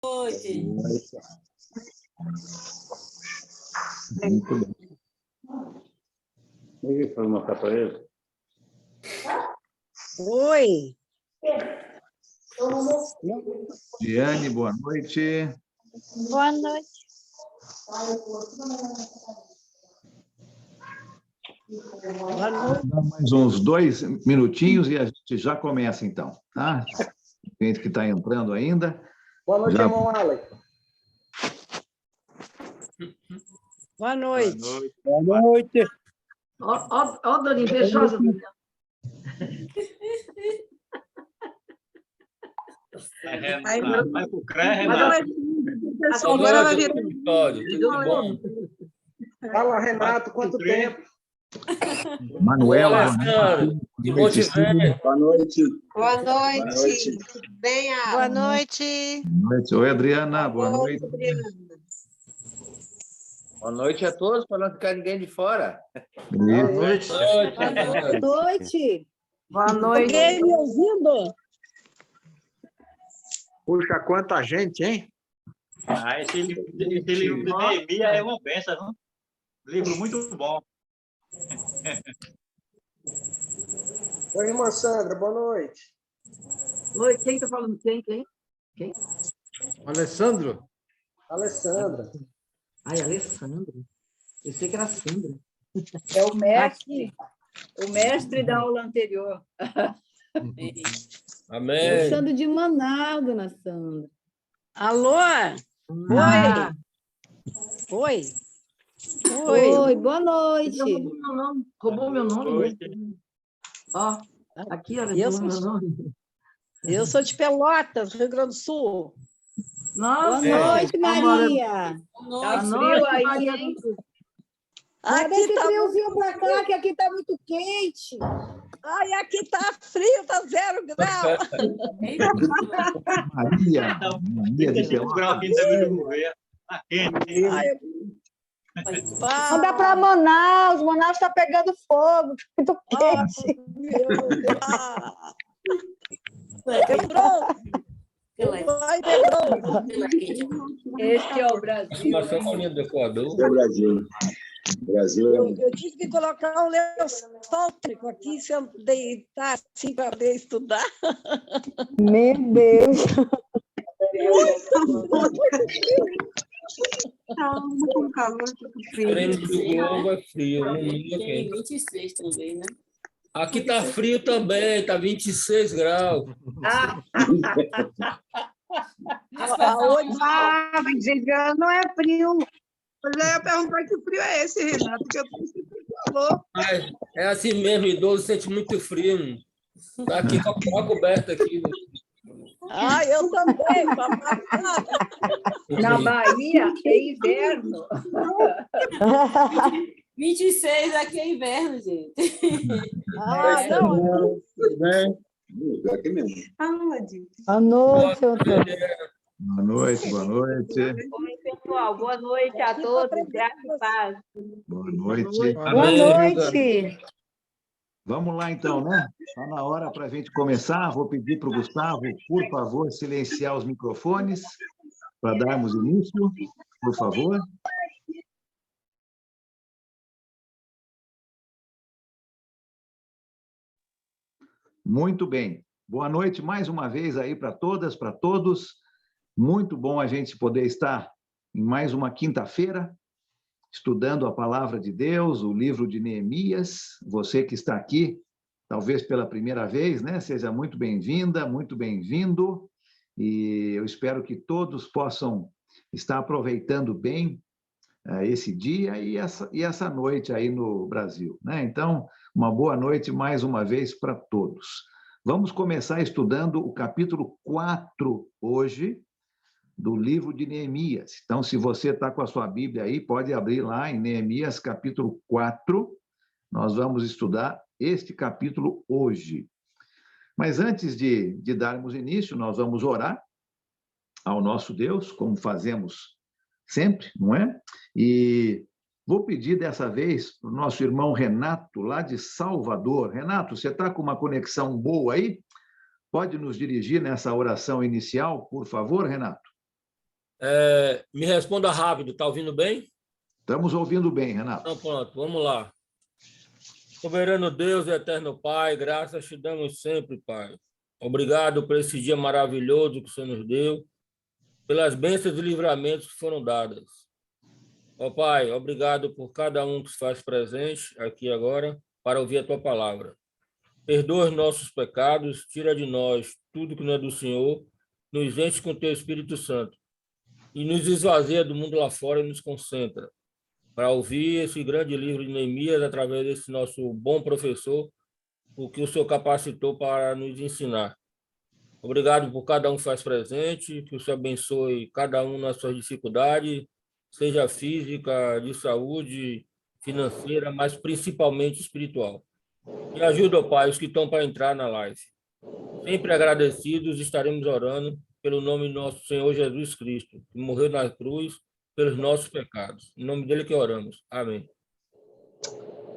noite. Muito bem. Ninguém foi mostrar para ele? Oi. Diane, boa noite. Boa noite. Boa noite. Dá mais uns 2 minutinhos e a gente já começa, então, tá? Gente que está entrando ainda. Boa noite, Já- irmão Alex. Boa noite. Boa noite. Ó, dona invejosa. Vai pro CRE, Mas ela Renato. é pessoal, agora ela vira. Tudo bom? Fala, Renato, quanto tempo? Manuela, Alessandro, que bom te ver. Boa noite. Boa noite. Bem, Boa noite. boa noite. Oi, Adriana, boa noite. Boa noite a todos, para não ficar ninguém de fora. E- Boa noite. Boa noite. Alguém me ouvindo? Puxa, quanta gente, hein? Esse livro de Neemias é uma benção, viu? Livro muito bom. Oi, irmã Sandra, boa noite. Oi, quem está falando? Quem? Alessandro? Alessandra. Ai, Alessandro. Eu sei que era Sandra. É o mestre da aula anterior. Amém. Sandro de Manaus, dona Sandra. Alô? Ah, Oi. Oi, boa noite. Roubou meu nome. Noite. Ó, aqui, olha, Eu roubou sou- meu nome. Eu sou de Pelotas, Rio Grande do Sul. Boa Nossa, noite, Maria. Tá frio aí, hein? Manda Aqui esse tá, friozinho pra cá, que aqui tá muito quente. ai, aqui tá frio, tá 0 grau. Maria, Então, Maria de 35 Pelotas. graus aqui no Gouveia. Tá quente. Ai, Manda pra Manaus. Manaus tá pegando fogo, tá muito quente. Quebrou. Vai, quebrou. Este é o Brasil. Mas foi uma do Equador. É o Brasil. O Brasil é Eu tive que colocar um lençol térmico aqui, se eu deitar assim para poder estudar. Meu Deus. com calor, tô com frio. Prêmio do Globo é frio. No mundo é quente. 26 também, né? Aqui tá frio também, tá 26 graus. Mas dizer, não é frio. Eu já ia perguntar que frio é esse, Renato, que eu pensei que você falou. Mas é assim mesmo, idoso sente muito frio. Tá aqui com a coberta aqui. Ah, eu também, papai. Na Bahia é inverno. 26 aqui é inverno, gente. Ah, não. aqui mesmo. Boa noite, Antônio. Boa noite, boa noite. Oi, pessoal. Boa noite a todos. Graça e paz. Boa noite. Boa Amém. noite. Vamos lá, então, né? Está na hora para a gente começar. Vou pedir para o Gustavo, por favor, silenciar os microfones para darmos início, por favor. Muito bem. Boa noite mais uma vez aí para todas, para todos. Muito bom a gente poder estar em mais uma quinta-feira, estudando a palavra de Deus, o livro de Neemias. Você que está aqui, talvez pela primeira vez, né? Seja muito bem-vinda, muito bem-vindo. E eu espero que todos possam estar aproveitando bem esse dia e essa noite aí no Brasil, né? Então, uma boa noite mais uma vez para todos. Vamos começar estudando o capítulo 4 hoje, do livro de Neemias. Então, se você está com a sua Bíblia aí, pode abrir lá em Neemias, capítulo 4. Nós vamos estudar este capítulo hoje. Mas antes de darmos início, nós vamos orar ao nosso Deus, como fazemos sempre, não é? E vou pedir dessa vez para o nosso irmão Renato, lá de Salvador. Renato, você está com uma conexão boa aí? Pode nos dirigir nessa oração inicial, por favor, Renato? Me responda rápido, está ouvindo bem? Estamos ouvindo bem, Renato. Então, pronto, vamos lá. Soberano Deus e eterno Pai, graças te damos sempre, Pai. Obrigado por esse dia maravilhoso que o Senhor nos deu, pelas bênçãos e livramentos que foram dadas. Ó Pai, obrigado por cada um que se faz presente aqui agora para ouvir a Tua palavra. Perdoa os nossos pecados, tira de nós tudo que não é do Senhor, nos enche com Teu Espírito Santo e nos esvazia do mundo lá fora e nos concentra para ouvir esse grande livro de Neemias através desse nosso bom professor, o que o Senhor capacitou para nos ensinar. Obrigado por cada um que faz presente, que o Senhor abençoe cada um nas suas dificuldades, seja física, de saúde, financeira, mas principalmente espiritual. E ajuda, Pai, os que estão para entrar na live. Sempre agradecidos, estaremos orando pelo nome do nosso Senhor Jesus Cristo, que morreu na cruz pelos nossos pecados. Em nome dele que oramos. Amém.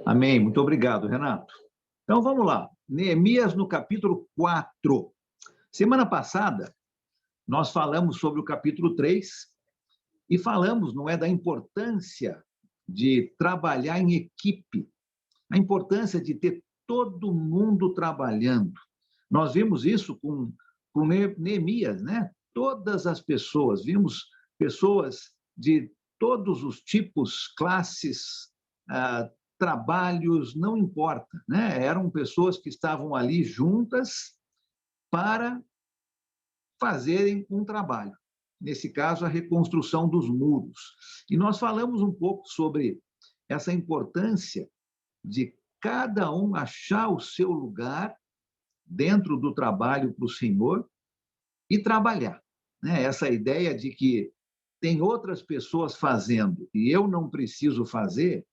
Amém. Muito obrigado, Renato. Então, vamos lá. Neemias, no capítulo 4. Semana passada, nós falamos sobre o capítulo 3 e falamos, não é, da importância de trabalhar em equipe, a importância de ter todo mundo trabalhando. Nós vimos isso com Neemias, né? Todas as pessoas, vimos pessoas de todos os tipos, classes, trabalhos, não importa, né? Eram pessoas que estavam ali juntas para fazerem um trabalho. Nesse caso, a reconstrução dos muros. E nós falamos um pouco sobre essa importância de cada um achar o seu lugar dentro do trabalho para o Senhor e trabalhar, né? Essa ideia de que tem outras pessoas fazendo e eu não preciso fazer,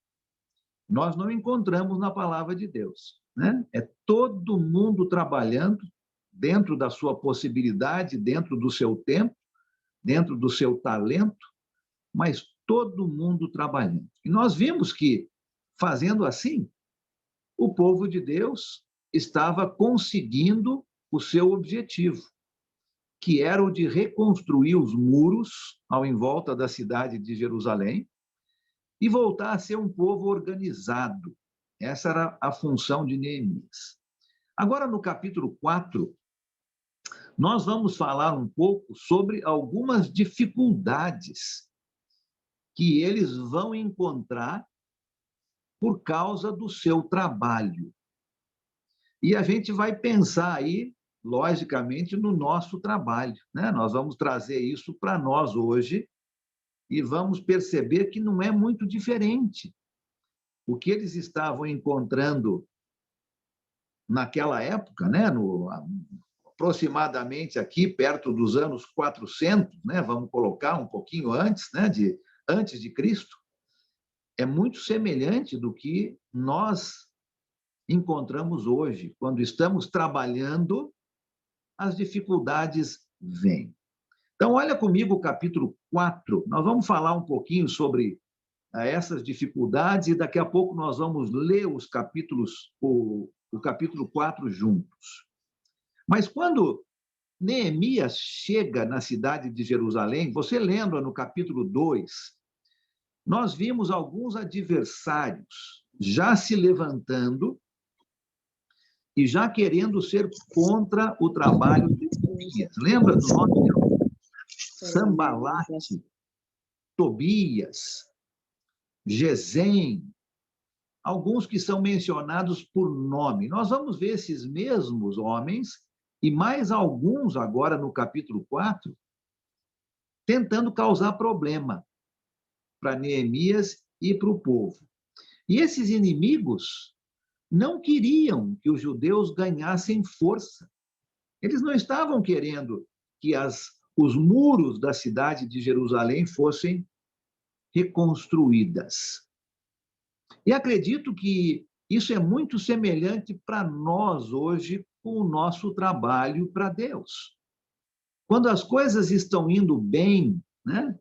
nós não encontramos na palavra de Deus, né? É todo mundo trabalhando dentro da sua possibilidade, dentro do seu tempo, dentro do seu talento, mas todo mundo trabalhando. E nós vimos que, fazendo assim, o povo de Deus estava conseguindo o seu objetivo, que era o de reconstruir os muros ao em volta da cidade de Jerusalém e voltar a ser um povo organizado. Essa era a função de Neemias. Agora, no capítulo 4, nós vamos falar um pouco sobre algumas dificuldades que eles vão encontrar por causa do seu trabalho. E a gente vai pensar aí, logicamente, no nosso trabalho, né? Nós vamos trazer isso para nós hoje e vamos perceber que não é muito diferente. O que eles estavam encontrando naquela época, né? Aproximadamente aqui, perto dos anos 400, né? Vamos colocar um pouquinho antes, né? Antes de Cristo, é muito semelhante do que nós encontramos hoje. Quando estamos trabalhando, as dificuldades vêm. Então, olha comigo o capítulo 4. Nós vamos falar um pouquinho sobre essas dificuldades e daqui a pouco nós vamos ler os capítulos, o capítulo 4 juntos. Mas quando Neemias chega na cidade de Jerusalém, você lembra no capítulo 2, nós vimos alguns adversários já se levantando e já querendo ser contra o trabalho de Neemias. Lembra do nome? Sambalate, Tobias, Gesem, alguns que são mencionados por nome. Nós vamos ver esses mesmos homens e mais alguns agora no capítulo 4, tentando causar problema para Neemias e para o povo. E esses inimigos não queriam que os judeus ganhassem força. Eles não estavam querendo que os muros da cidade de Jerusalém fossem reconstruídas. E acredito que isso é muito semelhante para nós hoje com o nosso trabalho para Deus. Quando as coisas estão indo bem, né?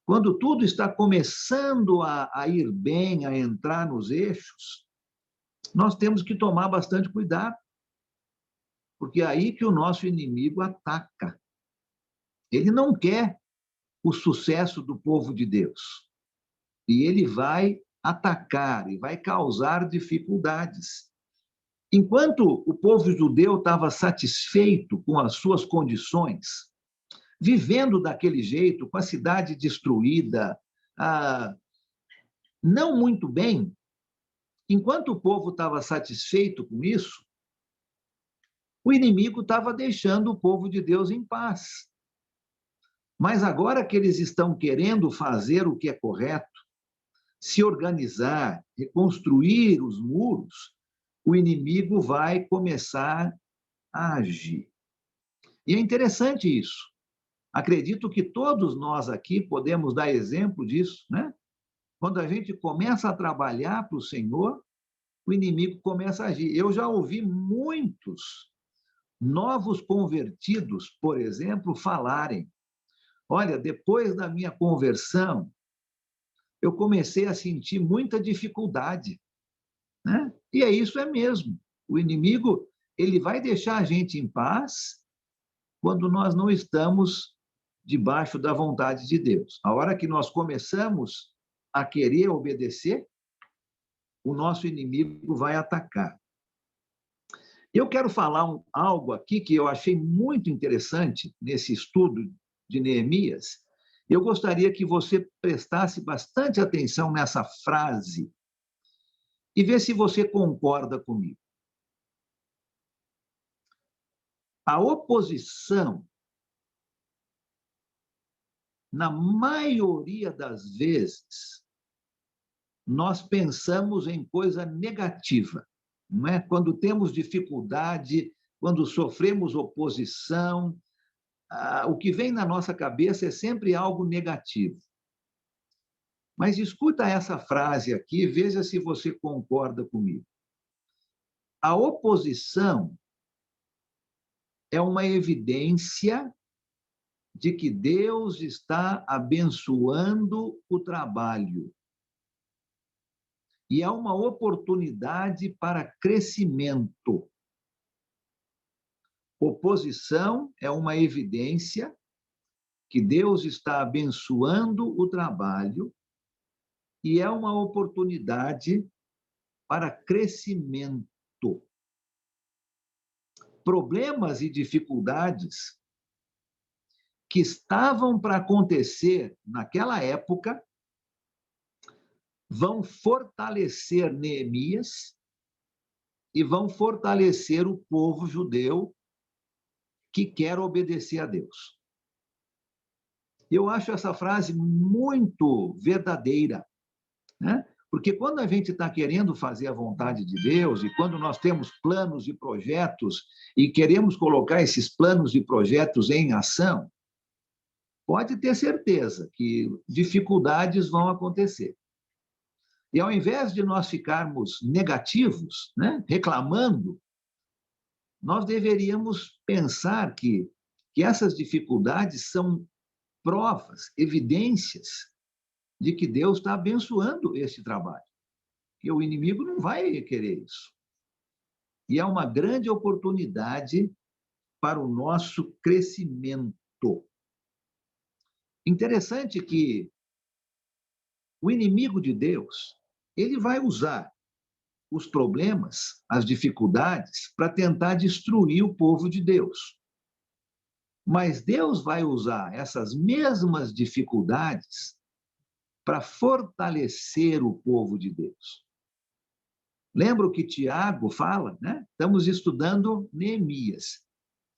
Quando tudo está começando a ir bem, a entrar nos eixos, nós temos que tomar bastante cuidado, porque é aí que o nosso inimigo ataca. Ele não quer o sucesso do povo de Deus. E ele vai atacar e vai causar dificuldades. Enquanto o povo judeu estava satisfeito com as suas condições, vivendo daquele jeito, com a cidade destruída, não muito bem, enquanto o povo estava satisfeito com isso, o inimigo estava deixando o povo de Deus em paz. Mas agora que eles estão querendo fazer o que é correto, se organizar, reconstruir os muros, o inimigo vai começar a agir. E é interessante isso. Acredito que todos nós aqui podemos dar exemplo disso, né? Quando a gente começa a trabalhar para o Senhor, o inimigo começa a agir. Eu já ouvi muitos novos convertidos, por exemplo, falarem: olha, depois da minha conversão, eu comecei a sentir muita dificuldade, né? E isso é mesmo. O inimigo, ele vai deixar a gente em paz quando nós não estamos debaixo da vontade de Deus. A hora que nós começamos a querer obedecer, o nosso inimigo vai atacar. Eu quero falar algo aqui que eu achei muito interessante nesse estudo de Neemias. Eu gostaria que você prestasse bastante atenção nessa frase e ver se você concorda comigo. A oposição, na maioria das vezes, nós pensamos em coisa negativa, não é? Quando temos dificuldade, quando sofremos oposição, o que vem na nossa cabeça é sempre algo negativo. Mas escuta essa frase aqui, veja se você concorda comigo. A oposição é uma evidência de que Deus está abençoando o trabalho. E é uma oportunidade para crescimento. Oposição é uma evidência que Deus está abençoando o trabalho e é uma oportunidade para crescimento. Problemas e dificuldades que estavam para acontecer naquela época vão fortalecer Neemias e vão fortalecer o povo judeu que quer obedecer a Deus. Eu acho essa frase muito verdadeira, né? Porque quando a gente está querendo fazer a vontade de Deus e quando nós temos planos e projetos e queremos colocar esses planos e projetos em ação, pode ter certeza que dificuldades vão acontecer. E ao invés de nós ficarmos negativos, né, reclamando, nós deveríamos pensar que essas dificuldades são provas, evidências de que Deus está abençoando esse trabalho. E o inimigo não vai querer isso. E é uma grande oportunidade para o nosso crescimento. Interessante que o inimigo de Deus, ele vai usar os problemas, as dificuldades, para tentar destruir o povo de Deus. Mas Deus vai usar essas mesmas dificuldades para fortalecer o povo de Deus. Lembra o que Tiago fala, né? Estamos estudando Neemias.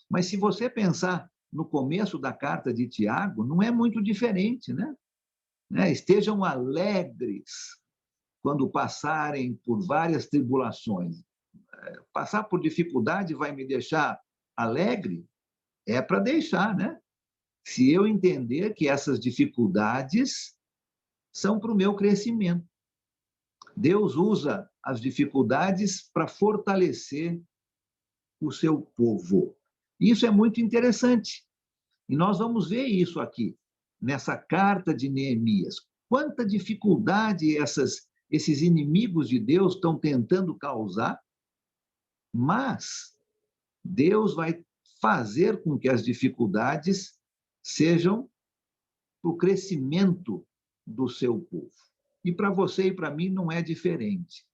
Mas se você pensar no começo da carta de Tiago, não é muito diferente, né? Estejam alegres quando passarem por várias tribulações. Passar por dificuldade vai me deixar alegre? É para deixar, né? Se eu entender que essas dificuldades são para o meu crescimento. Deus usa as dificuldades para fortalecer o seu povo. Isso é muito interessante. E nós vamos ver isso aqui, nessa carta de Neemias. Quanta dificuldade esses inimigos de Deus estão tentando causar, mas Deus vai fazer com que as dificuldades sejam para o crescimento do seu povo. E para você e para mim não é diferente.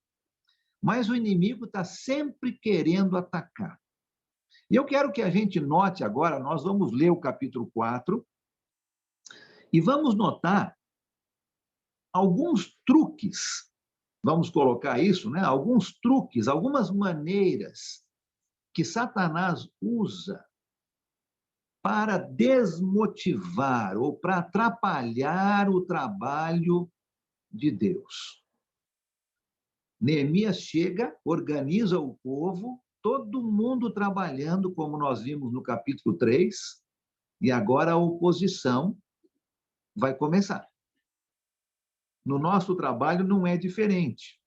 Mas o inimigo está sempre querendo atacar. E eu quero que a gente note agora, nós vamos ler o capítulo 4, e vamos notar alguns truques, vamos colocar isso, né? Alguns truques, algumas maneiras que Satanás usa para desmotivar ou para atrapalhar o trabalho de Deus. Neemias chega, organiza o povo, todo mundo trabalhando, como nós vimos no capítulo 3, e agora a oposição vai começar. No nosso trabalho não é diferente.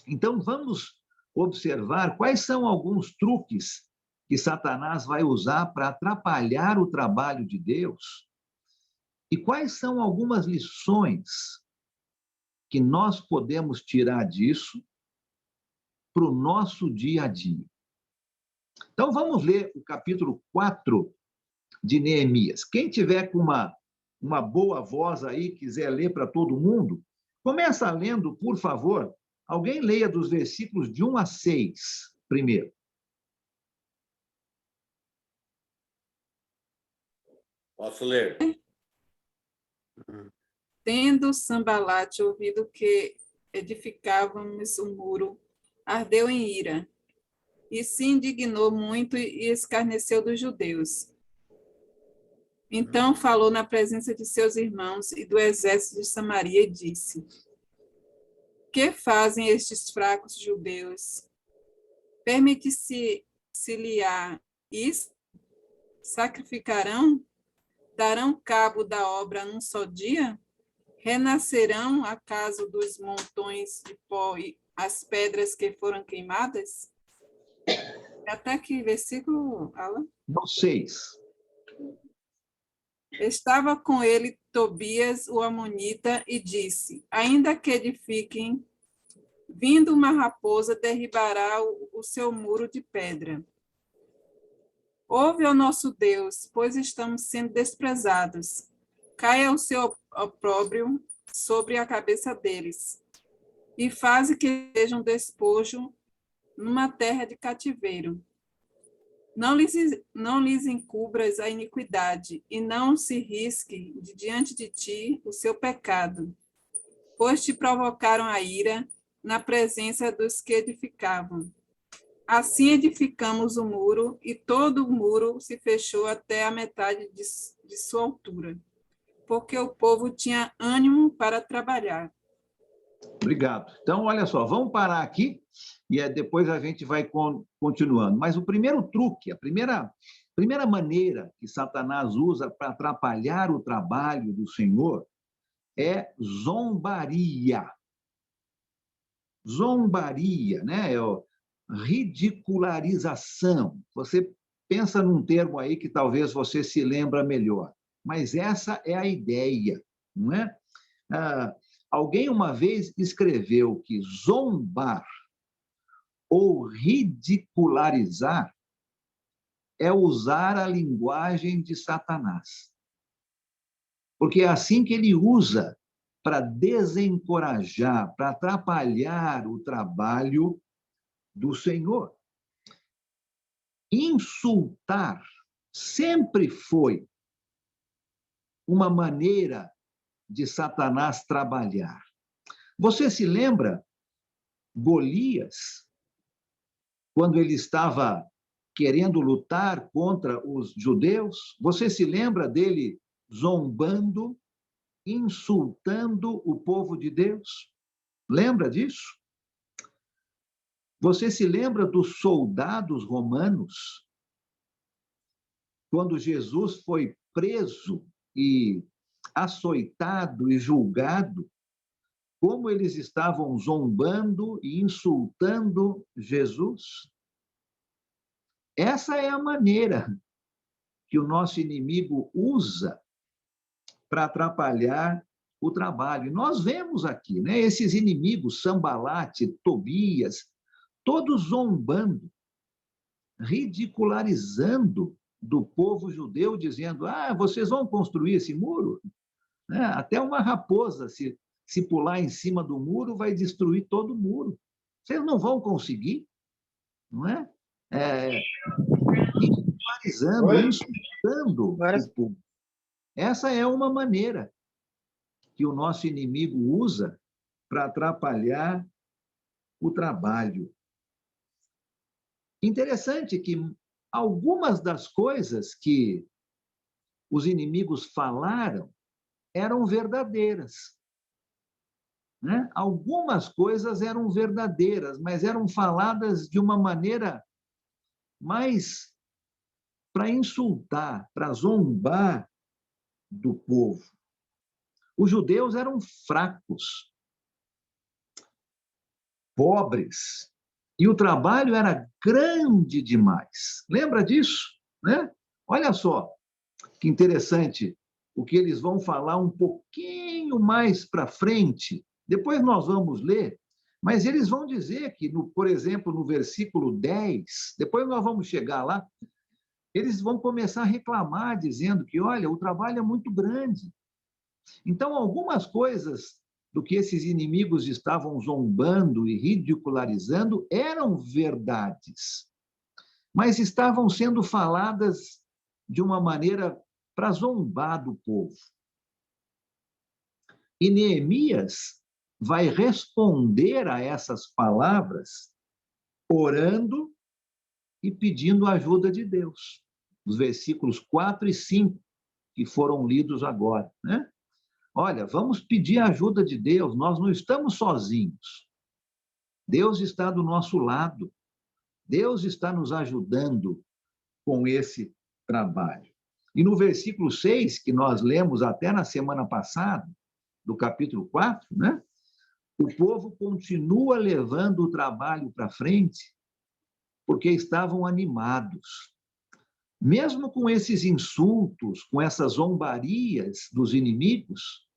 Então, vamos observar quais são alguns truques que Satanás vai usar para atrapalhar o trabalho de Deus e quais são algumas lições que nós podemos tirar disso para o nosso dia a dia. Então, vamos ler o capítulo 4 de Neemias. Quem tiver com uma boa voz aí, quiser ler para todo mundo, começa lendo, por favor. Alguém leia dos versículos de 1 a 6 primeiro. Posso ler? Tendo Sambalate ouvido que edificávamos o muro, ardeu em ira, e se indignou muito e escarneceu dos judeus. Então falou na presença de seus irmãos e do exército de Samaria e disse: que fazem estes fracos judeus? Permite-se-lhe-á isto? Sacrificarão? Darão cabo da obra num só dia? Renascerão acaso dos montões de pó e as pedras que foram queimadas? Até que versículo, Alan? No 6. Estava com ele Tobias, o amonita, e disse: ainda que edifiquem, vindo uma raposa, derribará o seu muro de pedra. Ouve ao nosso Deus, pois estamos sendo desprezados. Caia o seu opróbrio sobre a cabeça deles, e faze que sejam despojo numa terra de cativeiro. Não lhes encubras a iniquidade, e não se risque de diante de ti o seu pecado, pois te provocaram a ira na presença dos que edificavam. Assim edificamos o muro, e todo o muro se fechou até a metade de sua altura, porque o povo tinha ânimo para trabalhar. Obrigado. Então, olha só, vamos parar aqui e depois a gente vai continuando. Mas o primeiro truque, a primeira maneira que Satanás usa para atrapalhar o trabalho do Senhor é zombaria. Zombaria, né? Ridicularização. Você pensa num termo aí que talvez você se lembra melhor, mas essa é a ideia, não é? Alguém uma vez escreveu que zombar ou ridicularizar é usar a linguagem de Satanás. Porque é assim que ele usa para desencorajar, para atrapalhar o trabalho do Senhor. Insultar sempre foi uma maneira de Satanás trabalhar. Você se lembra Golias, quando ele estava querendo lutar contra os judeus? Você se lembra dele zombando, insultando o povo de Deus? Lembra disso? Você se lembra dos soldados romanos? Quando Jesus foi preso e açoitado e julgado, como eles estavam zombando e insultando Jesus? Essa é a maneira que o nosso inimigo usa para atrapalhar o trabalho. Nós vemos aqui, né, esses inimigos, Sambalate, Tobias, todos zombando, ridicularizando do povo judeu, dizendo: vocês vão construir esse muro? né? Até uma raposa, se pular em cima do muro, vai destruir todo o muro. Vocês não vão conseguir, não é? Ridicularizando, insultando o povo. Essa é uma maneira que o nosso inimigo usa para atrapalhar o trabalho. Interessante que algumas das coisas que os inimigos falaram eram verdadeiras, né? Algumas coisas eram verdadeiras, mas eram faladas de uma maneira mais para insultar, para zombar do povo. Os judeus eram fracos, pobres, e o trabalho era grande demais. Lembra disso, né? Olha só que interessante o que eles vão falar um pouquinho mais para frente. Depois nós vamos ler, mas eles vão dizer que, por exemplo, no versículo 10, depois nós vamos chegar lá, eles vão começar a reclamar, dizendo que, olha, o trabalho é muito grande. Então, algumas coisas do que esses inimigos estavam zombando e ridicularizando eram verdades, mas estavam sendo faladas de uma maneira para zombar do povo. E Neemias vai responder a essas palavras orando e pedindo a ajuda de Deus. Os versículos 4 e 5, que foram lidos agora, né? Olha, vamos pedir a ajuda de Deus, nós não estamos sozinhos. Deus está do nosso lado. Deus está nos ajudando com esse trabalho. E no versículo 6, que nós lemos até na semana passada, do capítulo 4, né? O povo continua levando o trabalho para frente porque estavam animados. Mesmo com esses insultos, com essas zombarias dos inimigos,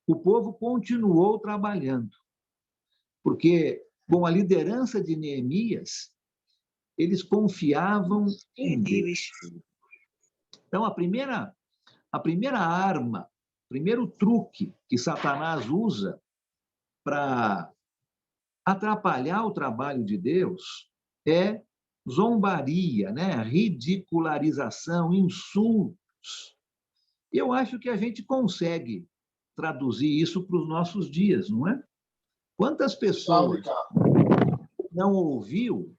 o povo continuou trabalhando, porque com a liderança de Neemias, eles confiavam em Deus. Então, a primeira arma, o primeiro truque que Satanás usa para atrapalhar o trabalho de Deus é zombaria, né? Ridicularização, insultos. Eu acho que a gente consegue traduzir isso para os nossos dias, não é? Quantas pessoas não ouviu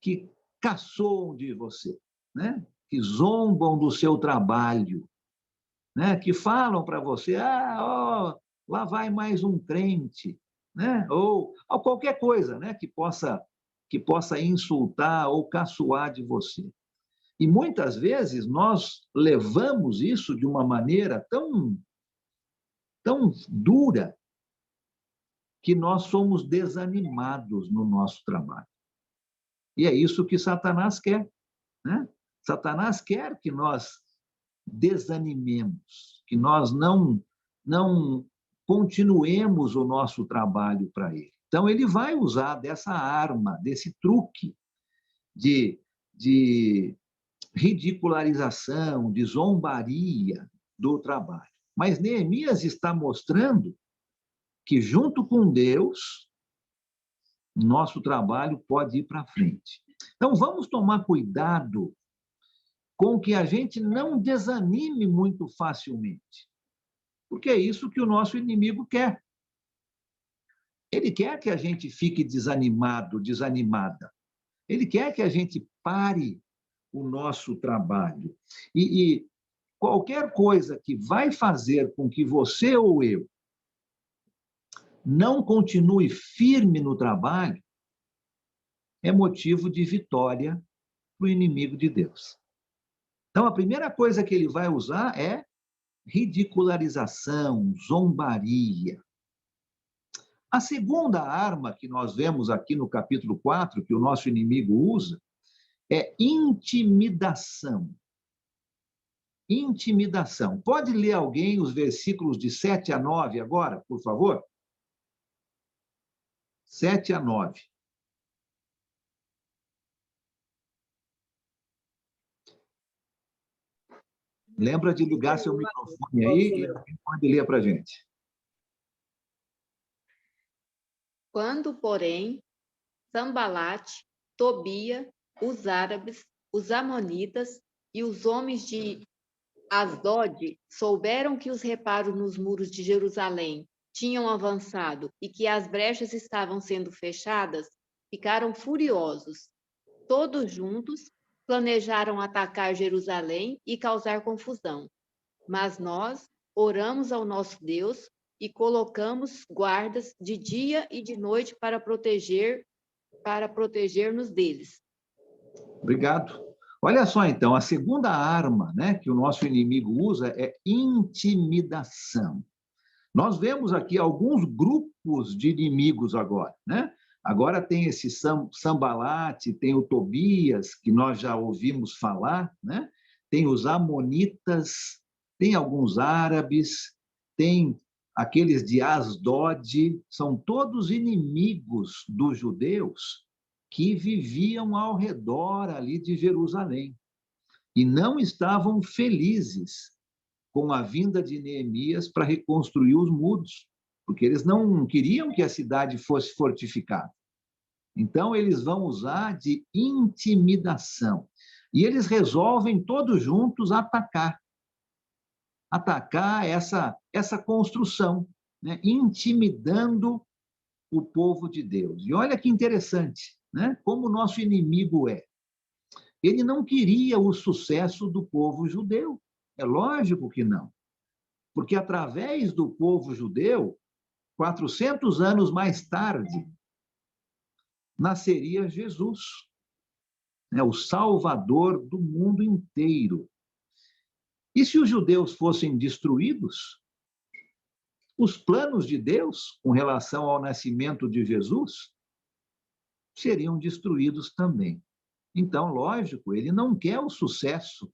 que caçoam de você, né? Que zombam do seu trabalho, né? Que falam para você, lá vai mais um crente, né? Ou qualquer coisa, né? Que possa insultar ou caçoar de você. E muitas vezes nós levamos isso de uma maneira tão dura que nós somos desanimados no nosso trabalho. E é isso que Satanás quer, né? Satanás quer que nós desanimemos, que nós não continuemos o nosso trabalho para ele. Então, ele vai usar dessa arma, desse truque de ridicularização, de zombaria do trabalho. Mas Neemias está mostrando que, junto com Deus, nosso trabalho pode ir para frente. Então, vamos tomar cuidado com que a gente não desanime muito facilmente, porque é isso que o nosso inimigo quer. Ele quer que a gente fique desanimado, desanimada. Ele quer que a gente pare o nosso trabalho. E qualquer coisa que vai fazer com que você ou eu não continue firme no trabalho é motivo de vitória para o inimigo de Deus. Então, a primeira coisa que ele vai usar é ridicularização, zombaria. A segunda arma que nós vemos aqui no capítulo 4, que o nosso inimigo usa, é intimidação. Intimidação. Pode ler alguém os versículos de 7 a 9 agora, por favor? 7 a 9. Lembra de ligar seu microfone aí e pode ler para a gente. Quando, porém, Sambalate, Tobia, os árabes, os amonitas e os homens de Asdod souberam que os reparos nos muros de Jerusalém tinham avançado e que as brechas estavam sendo fechadas, ficaram furiosos. Todos juntos planejaram atacar Jerusalém e causar confusão. Mas nós oramos ao nosso Deus e colocamos guardas de dia e de noite para proteger-nos deles. Obrigado. Olha só, então, a segunda arma, né, que o nosso inimigo usa é intimidação. Nós vemos aqui alguns grupos de inimigos agora, né? Agora tem esse Sambalate, tem o Tobias, que nós já ouvimos falar, né? Tem os amonitas, tem alguns árabes, tem aqueles de Asdod, são todos inimigos dos judeus que viviam ao redor ali de Jerusalém e não estavam felizes com a vinda de Neemias para reconstruir os muros, porque eles não queriam que a cidade fosse fortificada. Então, eles vão usar de intimidação. E eles resolvem todos juntos atacar essa construção, né? Intimidando o povo de Deus. E olha que interessante, né? Como o nosso inimigo é. Ele não queria o sucesso do povo judeu. É lógico que não. Porque através do povo judeu, 400 anos mais tarde, nasceria Jesus, né? O Salvador do mundo inteiro. E se os judeus fossem destruídos, os planos de Deus com relação ao nascimento de Jesus seriam destruídos também. Então, lógico, ele não quer o sucesso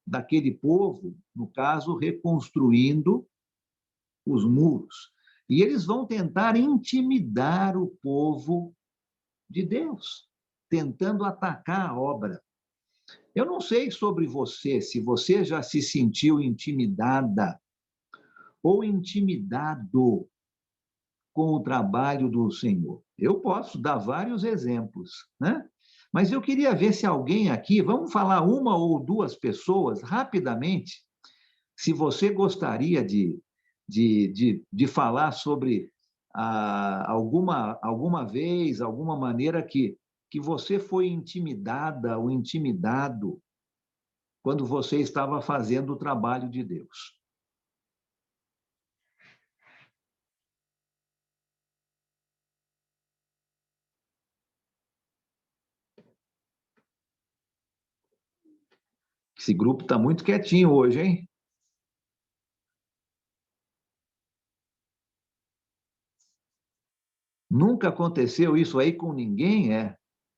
daquele povo, no caso, reconstruindo os muros. E eles vão tentar intimidar o povo de Deus, tentando atacar a obra. Eu não sei sobre você, se você já se sentiu intimidada ou intimidado com o trabalho do Senhor. Eu posso dar vários exemplos, né? Mas eu queria ver se alguém aqui, vamos falar uma ou duas pessoas, rapidamente, se você gostaria de falar sobre alguma vez, alguma maneira que você foi intimidada ou intimidado quando você estava fazendo o trabalho de Deus. Esse grupo está muito quietinho hoje, hein? Nunca aconteceu isso aí com ninguém, é?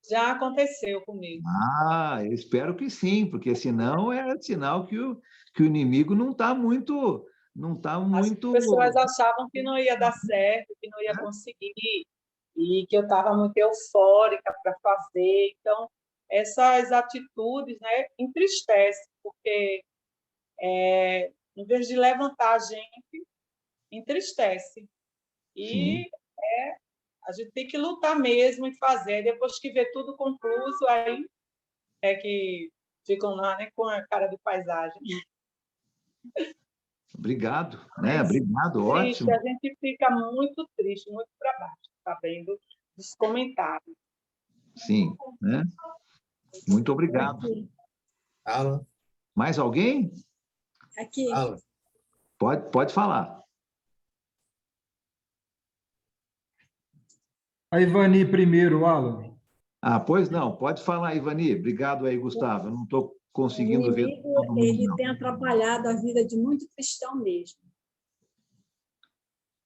Já aconteceu comigo. Ah, eu espero que sim, porque senão é sinal que o inimigo não está muito... As pessoas achavam que não ia dar certo, que não ia conseguir, e que eu estava muito eufórica para fazer. Então, essas atitudes, né, entristecem, porque em vez de levantar a gente, entristece. E a gente tem que lutar mesmo e fazer. Depois que vê tudo concluído, aí é que ficam lá, né, com a cara de paisagem. Obrigado, né? Obrigado, ótimo. A gente fica muito triste, muito para baixo, sabendo dos comentários. Sim, né? Muito obrigado. Alan. Mais alguém? Aqui. Alan. Pode falar. A Ivani primeiro, Alan. Ah, pois não. Pode falar, Ivani. Obrigado aí, Gustavo. Eu não estou conseguindo ver. Ele tem atrapalhado a vida de muito cristão mesmo.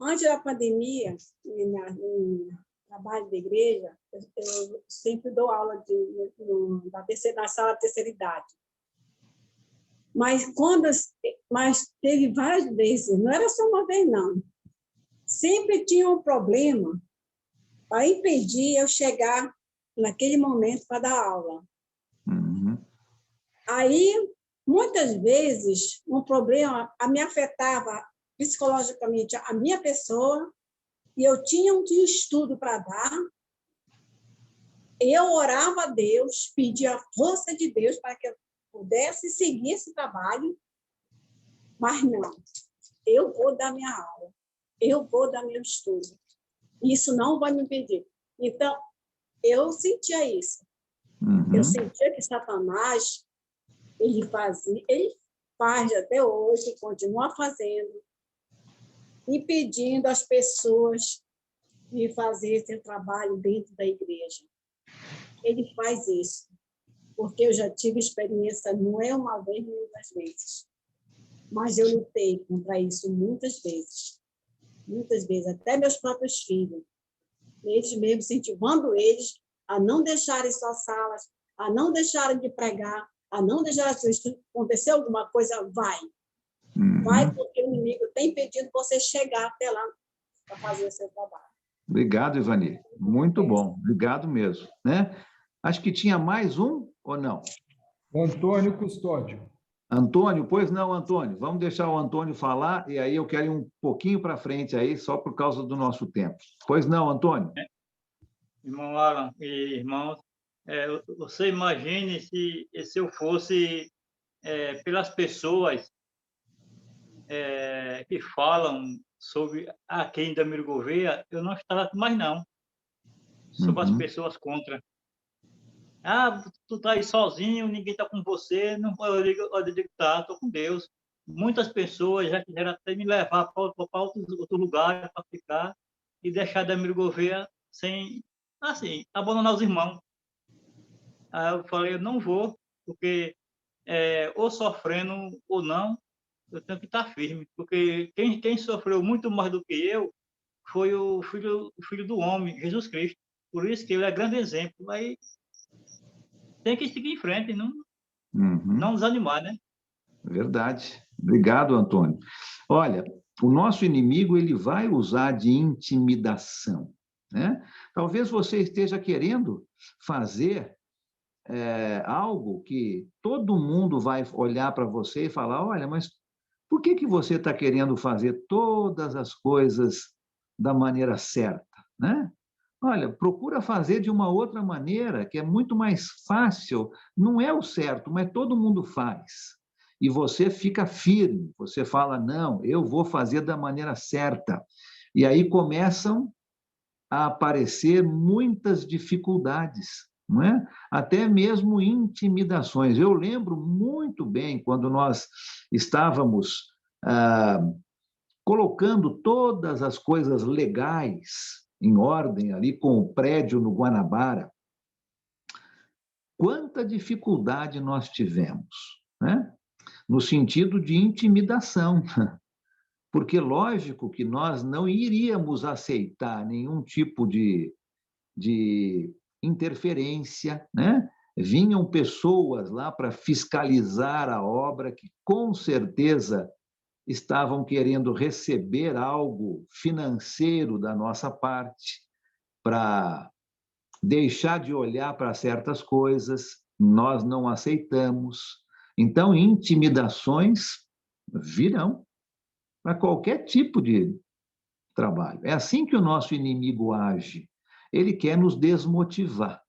Antes da pandemia, no trabalho da igreja, eu sempre dou aula na sala terceira idade. Mas teve várias vezes, não era só uma vez, não. Sempre tinha um problema para impedir eu chegar naquele momento para dar aula. Uhum. Aí, muitas vezes, um problema me afetava psicologicamente a minha pessoa, e eu tinha um estudo para dar, eu orava a Deus, pedia a força de Deus para que eu pudesse seguir esse trabalho, mas não, eu vou dar minha aula, eu vou dar meu estudo, isso não vai me impedir. Então, eu sentia isso. Eu sentia que Satanás, ele faz até hoje, continua fazendo, impedindo as pessoas de fazer esse trabalho dentro da igreja. Ele faz isso, porque eu já tive experiência, não é uma vez, nem duas vezes, mas eu lutei contra isso muitas vezes, até meus próprios filhos, eles mesmo incentivando eles a não deixarem suas salas, a não deixarem de pregar, a não deixarem de estudar. Acontecer alguma coisa, vai, porque o inimigo está impedindo você chegar até lá para fazer o seu trabalho. Obrigado, Ivani. Muito bom. Obrigado mesmo. Né? Acho que tinha mais um, ou não? Antônio Custódio. Antônio, pois não, Antônio. Vamos deixar o Antônio falar, e aí eu quero ir um pouquinho para frente aí, só por causa do nosso tempo. Pois não, Antônio? Irmão Alan e irmãos, você imagine se eu fosse pelas pessoas que falam sobre quem Damiro Gouveia, eu não estava mais não, sobre as pessoas contra. Tu tá aí sozinho, ninguém tá com você, não, eu digo, tá, tô com Deus. Muitas pessoas já quiseram até me levar para outro lugar para ficar e deixar Damiro Gouveia sem, assim, abandonar os irmãos. Aí eu falei, eu não vou, porque ou sofrendo ou não, eu tenho que estar firme, porque quem sofreu muito mais do que eu foi o filho do homem, Jesus Cristo. Por isso que ele é grande exemplo. Aí tem que seguir em frente, não desanimar, né? Verdade. Obrigado, Antônio. Olha, o nosso inimigo ele vai usar de intimidação, né? Talvez você esteja querendo fazer algo que todo mundo vai olhar para você e falar, olha, mas por que você está querendo fazer todas as coisas da maneira certa, né? Olha, procura fazer de uma outra maneira, que é muito mais fácil, não é o certo, mas todo mundo faz. E você fica firme, você fala, não, eu vou fazer da maneira certa. E aí começam a aparecer muitas dificuldades, não é? Até mesmo intimidações. Eu lembro muito bem quando nós estávamos colocando todas as coisas legais em ordem ali com o prédio no Guanabara. Quanta dificuldade nós tivemos, né? No sentido de intimidação, porque lógico que nós não iríamos aceitar nenhum tipo de interferência, né? Vinham pessoas lá para fiscalizar a obra que com certeza estavam querendo receber algo financeiro da nossa parte para deixar de olhar para certas coisas, nós não aceitamos. Então, intimidações virão para qualquer tipo de trabalho. É assim que o nosso inimigo age. Ele quer nos desmotivar,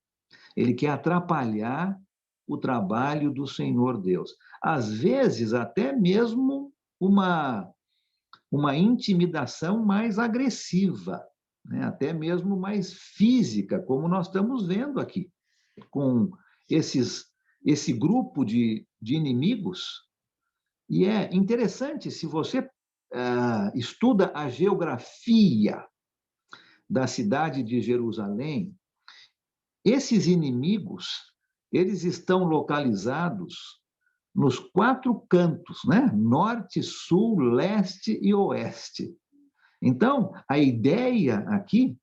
ele quer atrapalhar o trabalho do Senhor Deus. Às vezes, até mesmo uma intimidação mais agressiva, né? Até mesmo mais física, como nós estamos vendo aqui, com esse grupo de inimigos. E é interessante, se você estuda a geografia da cidade de Jerusalém, esses inimigos, eles estão localizados nos 4 cantos, né? Norte, sul, leste e oeste. Então, a ideia aqui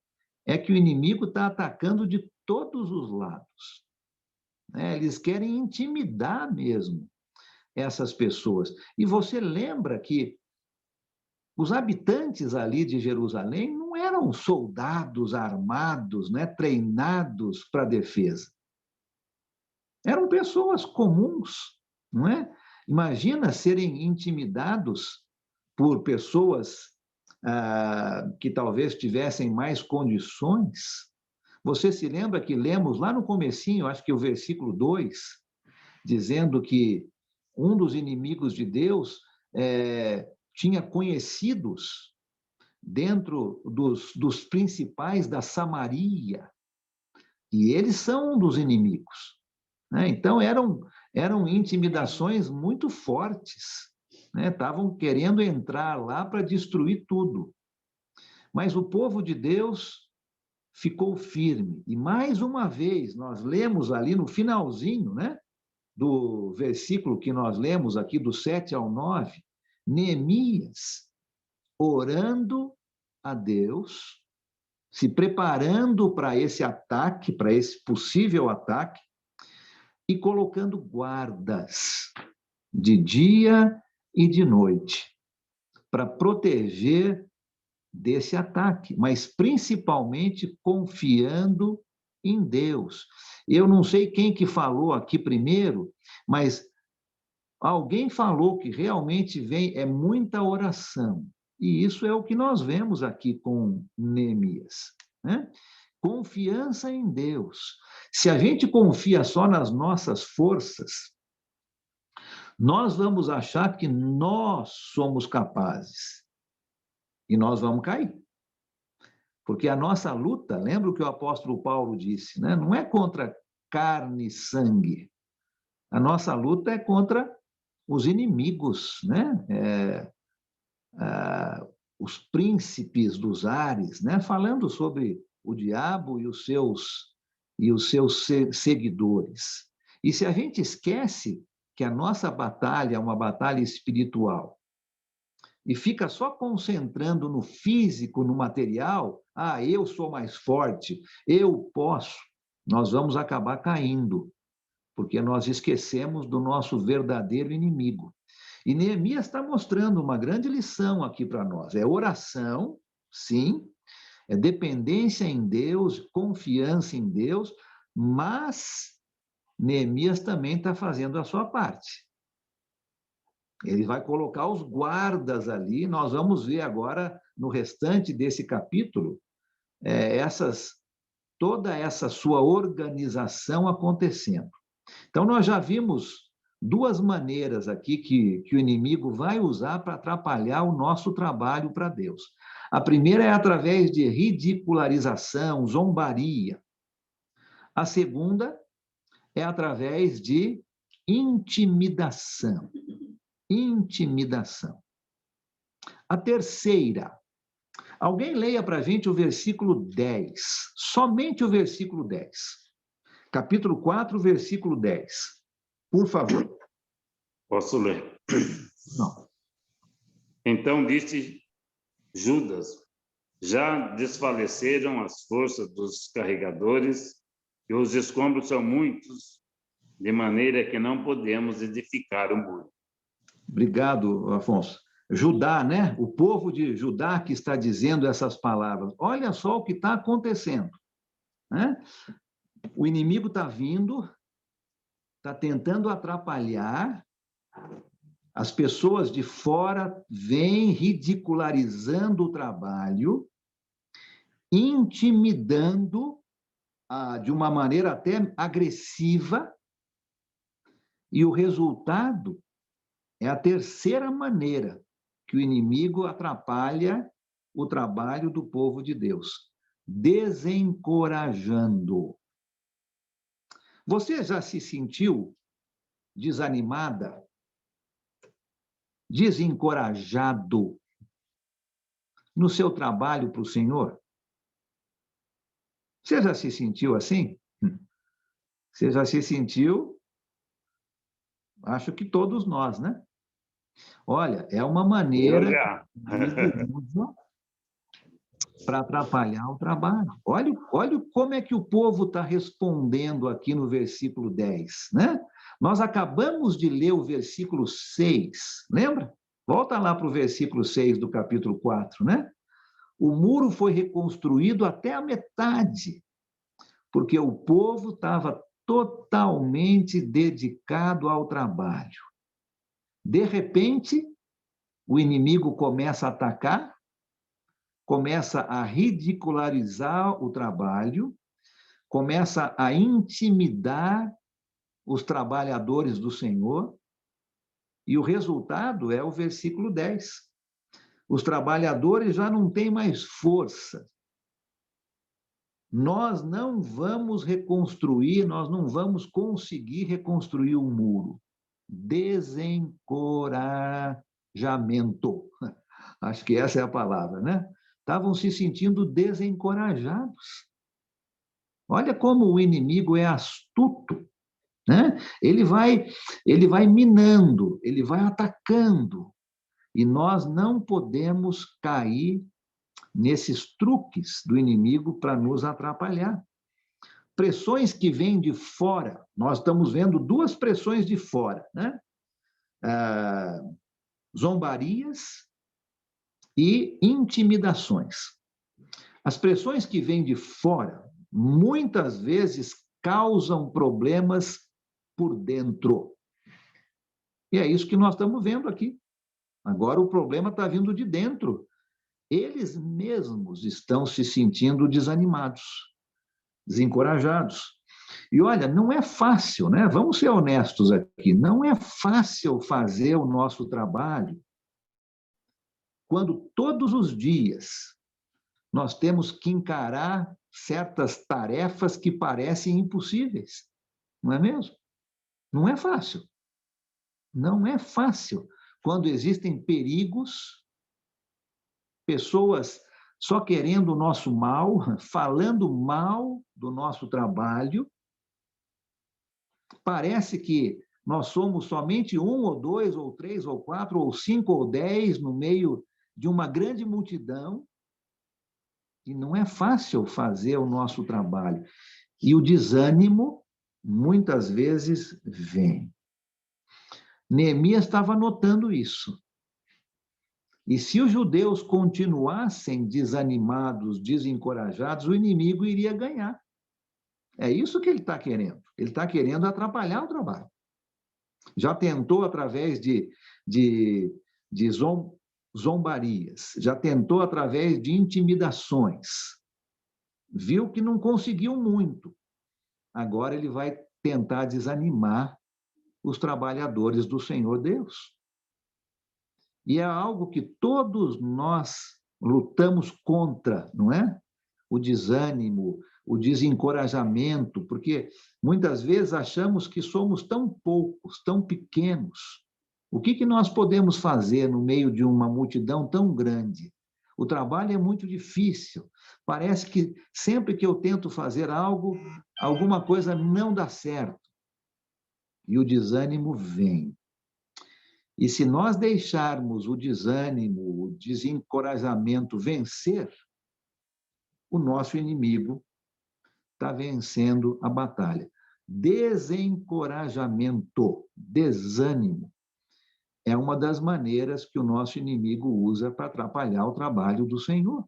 é que o inimigo está atacando de todos os lados, né? Eles querem intimidar mesmo essas pessoas. E você lembra que os habitantes ali de Jerusalém não eram soldados armados, né? Treinados para a defesa. Eram pessoas comuns, não é? Imagina serem intimidados por pessoas que talvez tivessem mais condições. Você se lembra que lemos lá no comecinho, acho que o versículo 2, dizendo que um dos inimigos de Deus tinha conhecidos dentro dos principais da Samaria, e eles são um dos inimigos, né? Então, eram intimidações muito fortes, né? Estavam querendo entrar lá para destruir tudo. Mas o povo de Deus ficou firme. E, mais uma vez, nós lemos ali no finalzinho, né, do versículo que nós lemos aqui, do 7 ao 9, Neemias orando a Deus, se preparando para esse ataque, para esse possível ataque, e colocando guardas de dia e de noite, para proteger desse ataque, mas principalmente confiando em Deus. Eu não sei quem que falou aqui primeiro, mas alguém falou que realmente é muita oração. E isso é o que nós vemos aqui com Neemias, né? Confiança em Deus. Se a gente confia só nas nossas forças, nós vamos achar que nós somos capazes. E nós vamos cair. Porque a nossa luta, lembra o que o apóstolo Paulo disse, né? Não é contra carne e sangue. A nossa luta é contra os inimigos, né? Os príncipes dos ares, né? Falando sobre o diabo e os seus seguidores. E se a gente esquece que a nossa batalha é uma batalha espiritual e fica só concentrando no físico, no material, eu sou mais forte, eu posso, nós vamos acabar caindo, porque nós esquecemos do nosso verdadeiro inimigo. E Neemias está mostrando uma grande lição aqui para nós. É oração, sim, é dependência em Deus, confiança em Deus, mas Neemias também está fazendo a sua parte. Ele vai colocar os guardas ali, nós vamos ver agora, no restante desse capítulo, toda essa sua organização acontecendo. Então, nós já vimos duas maneiras aqui que o inimigo vai usar para atrapalhar o nosso trabalho para Deus. A primeira é através de ridicularização, zombaria. A segunda é através de intimidação. Intimidação. A terceira, alguém leia para a gente o versículo 10, somente o versículo 10. Capítulo 4, versículo 10. Por favor. Posso ler? Não. Então disse Judas: já desfaleceram as forças dos carregadores e os escombros são muitos, de maneira que não podemos edificar o muro. Obrigado, Afonso. Judá, né? O povo de Judá que está dizendo essas palavras. Olha só o que está acontecendo, né? O inimigo está vindo, está tentando atrapalhar, as pessoas de fora vêm ridicularizando o trabalho, intimidando de uma maneira até agressiva, e o resultado é a terceira maneira que o inimigo atrapalha o trabalho do povo de Deus, desencorajando. Você já se sentiu desanimada, desencorajado no seu trabalho para o Senhor? Você já se sentiu assim? Você já se sentiu? Acho que todos nós, né? Olha, é uma maneira para atrapalhar o trabalho. Olha como é que o povo está respondendo aqui no versículo 10, né? Nós acabamos de ler o versículo 6, lembra? Volta lá para o versículo 6 do capítulo 4, né? O muro foi reconstruído até a metade, porque o povo estava totalmente dedicado ao trabalho. De repente, o inimigo começa a atacar, começa a ridicularizar o trabalho, começa a intimidar os trabalhadores do Senhor, e o resultado é o versículo 10. Os trabalhadores já não têm mais força. Nós não vamos reconstruir, nós não vamos conseguir reconstruir o muro. Desencorajamento. Acho que essa é a palavra, né? Estavam se sentindo desencorajados. Olha como o inimigo é astuto, né? Ele vai minando, ele vai atacando. E nós não podemos cair nesses truques do inimigo para nos atrapalhar. Pressões que vêm de fora, nós estamos vendo duas pressões de fora, né? Zombarias e intimidações. As pressões que vêm de fora, muitas vezes, causam problemas por dentro. E é isso que nós estamos vendo aqui. Agora o problema está vindo de dentro. Eles mesmos estão se sentindo desanimados, desencorajados. E olha, não é fácil, né? Vamos ser honestos aqui, não é fácil fazer o nosso trabalho quando todos os dias nós temos que encarar certas tarefas que parecem impossíveis, não é mesmo? Não é fácil. Não é fácil. Quando existem perigos, pessoas só querendo o nosso mal, falando mal do nosso trabalho, parece que nós somos somente 1, ou 2, ou 3, ou 4, ou 5, ou 10 no meio de uma grande multidão, e não é fácil fazer o nosso trabalho. E o desânimo, muitas vezes, vem. Neemias estava notando isso. E se os judeus continuassem desanimados, desencorajados, o inimigo iria ganhar. É isso que ele está querendo. Ele está querendo atrapalhar o trabalho. Já tentou através de zombarias, já tentou através de intimidações. Viu que não conseguiu muito. Agora ele vai tentar desanimar os trabalhadores do Senhor Deus. E é algo que todos nós lutamos contra, não é? O desânimo, o desencorajamento, porque muitas vezes achamos que somos tão poucos, tão pequenos. O que nós podemos fazer no meio de uma multidão tão grande? O trabalho é muito difícil. Parece que sempre que eu tento fazer algo, alguma coisa não dá certo. E o desânimo vem. E se nós deixarmos o desânimo, o desencorajamento vencer, o nosso inimigo está vencendo a batalha. Desencorajamento, desânimo, é uma das maneiras que o nosso inimigo usa para atrapalhar o trabalho do Senhor.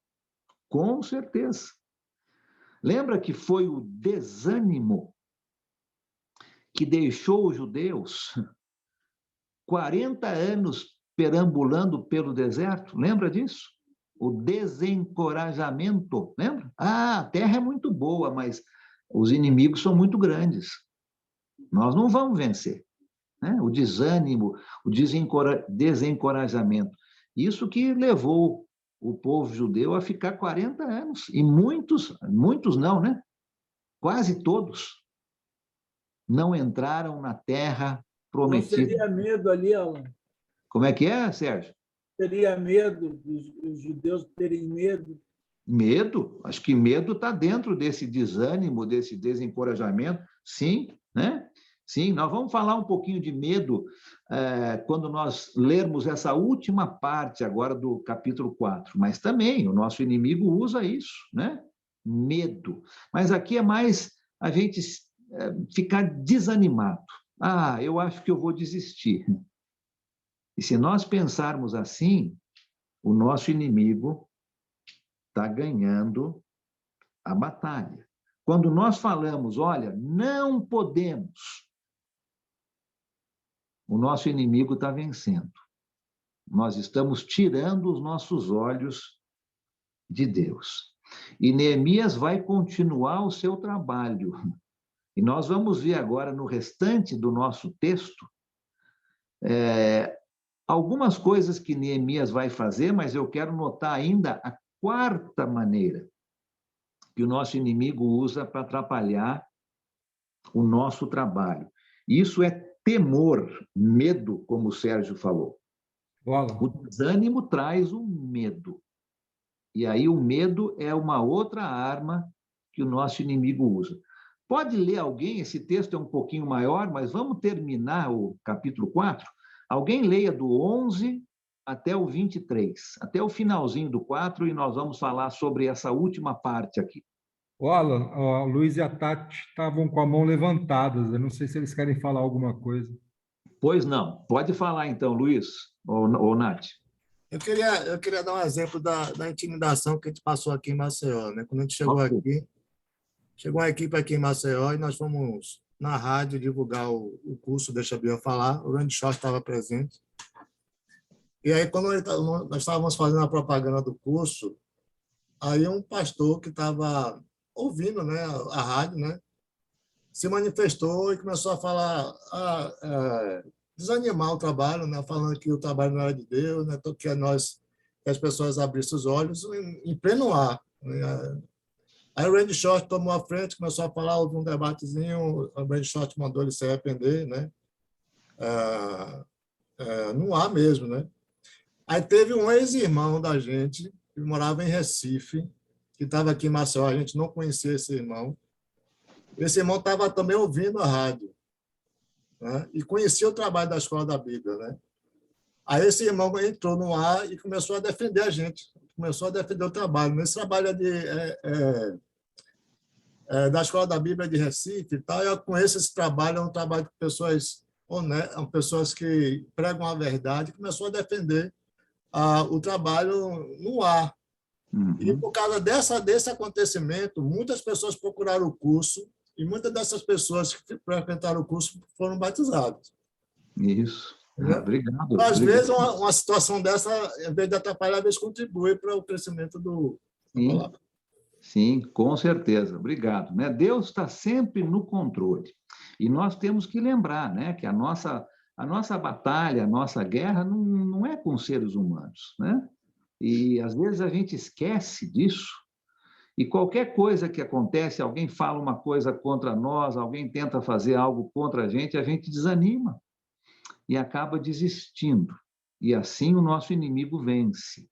Com certeza. Lembra que foi o desânimo que deixou os judeus 40 anos perambulando pelo deserto? Lembra disso? O desencorajamento, lembra? A terra é muito boa, mas os inimigos são muito grandes. Nós não vamos vencer. Né? O desânimo, o desencorajamento. Isso que levou o povo judeu a ficar 40 anos. E muitos não, né? Quase todos não entraram na terra prometida. Não seria medo ali, Alan? Como é que é, Sérgio? Seria medo dos judeus terem medo? Medo? Acho que medo está dentro desse desânimo, desse desencorajamento. Sim, né? Sim, nós vamos falar um pouquinho de medo quando nós lermos essa última parte agora do capítulo 4. Mas também o nosso inimigo usa isso, né? Medo. Mas aqui é mais a gente ficar desanimado. Ah, eu acho que eu vou desistir. E se nós pensarmos assim, o nosso inimigo está ganhando a batalha. Quando nós falamos, olha, não podemos, o nosso inimigo está vencendo. Nós estamos tirando os nossos olhos de Deus. E Neemias vai continuar o seu trabalho. E nós vamos ver agora, no restante do nosso texto, algumas coisas que Neemias vai fazer, mas eu quero notar ainda a quarta maneira que o nosso inimigo usa para atrapalhar o nosso trabalho. Isso é temor, medo, como o Sérgio falou. O desânimo traz o medo. E aí o medo é uma outra arma que o nosso inimigo usa. Pode ler alguém? Esse texto é um pouquinho maior, mas vamos terminar o capítulo 4. Alguém leia do 11 até o 23, até o finalzinho do 4, e nós vamos falar sobre essa última parte aqui. O Alan, o Luiz e a Tati estavam com a mão levantadas. Eu não sei se eles querem falar alguma coisa. Pois não. Pode falar então, Luiz ou Nath. Eu queria dar um exemplo da intimidação que a gente passou aqui em Maceió, né? Quando a gente chegou aqui, chegou uma equipe aqui em Maceió e nós fomos na rádio divulgar o curso Deixa a Bíblia Falar. O Randy Short estava presente. E aí, quando nós estávamos fazendo a propaganda do curso, aí um pastor que estava ouvindo, né, a rádio, né, se manifestou e começou a falar, desanimar o trabalho, né, falando que o trabalho não era de Deus, né, que as pessoas abrissem os olhos em pleno ar. Né. Aí o Randy Short tomou a frente, começou a falar, houve um debatezinho, o Randy Short mandou ele se arrepender, né, no ar mesmo, né. Aí teve um ex-irmão da gente, que morava em Recife, que estava aqui em Maceió, a gente não conhecia esse irmão. Esse irmão estava também ouvindo a rádio, né? E conhecia o trabalho da Escola da Bíblia. Né? Aí esse irmão entrou no ar e começou a defender a gente, começou a defender o trabalho. Esse trabalho da Escola da Bíblia de Recife, e tal, eu conheço esse trabalho, é um trabalho de pessoas honestas, pessoas que pregam a verdade, começou a defender o trabalho no ar. E por causa desse acontecimento, muitas pessoas procuraram o curso e muitas dessas pessoas que frequentaram o curso foram batizadas. Isso. Obrigado. Às vezes, uma situação dessa, em vez de atrapalhar, às vezes contribui para o crescimento do palavra. Sim, com certeza. Obrigado. Né? Deus está sempre no controle. E nós temos que lembrar, né, que a nossa batalha, a nossa guerra não é com seres humanos, né? E, às vezes, a gente esquece disso, e qualquer coisa que acontece, alguém fala uma coisa contra nós, alguém tenta fazer algo contra a gente desanima e acaba desistindo. E assim o nosso inimigo vence.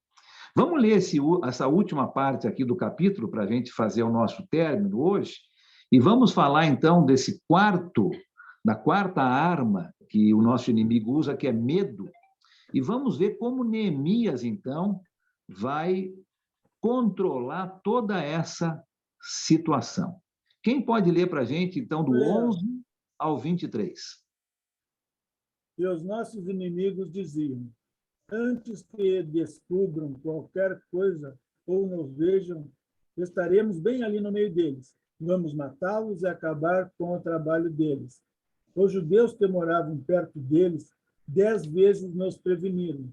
Vamos ler essa última parte aqui do capítulo para a gente fazer o nosso término hoje, e vamos falar, então, da quarta arma que o nosso inimigo usa, que é medo, e vamos ver como Neemias, então, vai controlar toda essa situação. Quem pode ler para a gente, então, do 11 ao 23? E os nossos inimigos diziam: antes que descubram qualquer coisa ou nos vejam, estaremos bem ali no meio deles. Vamos matá-los e acabar com o trabalho deles. Os judeus que moravam perto deles 10 vezes nos preveniram.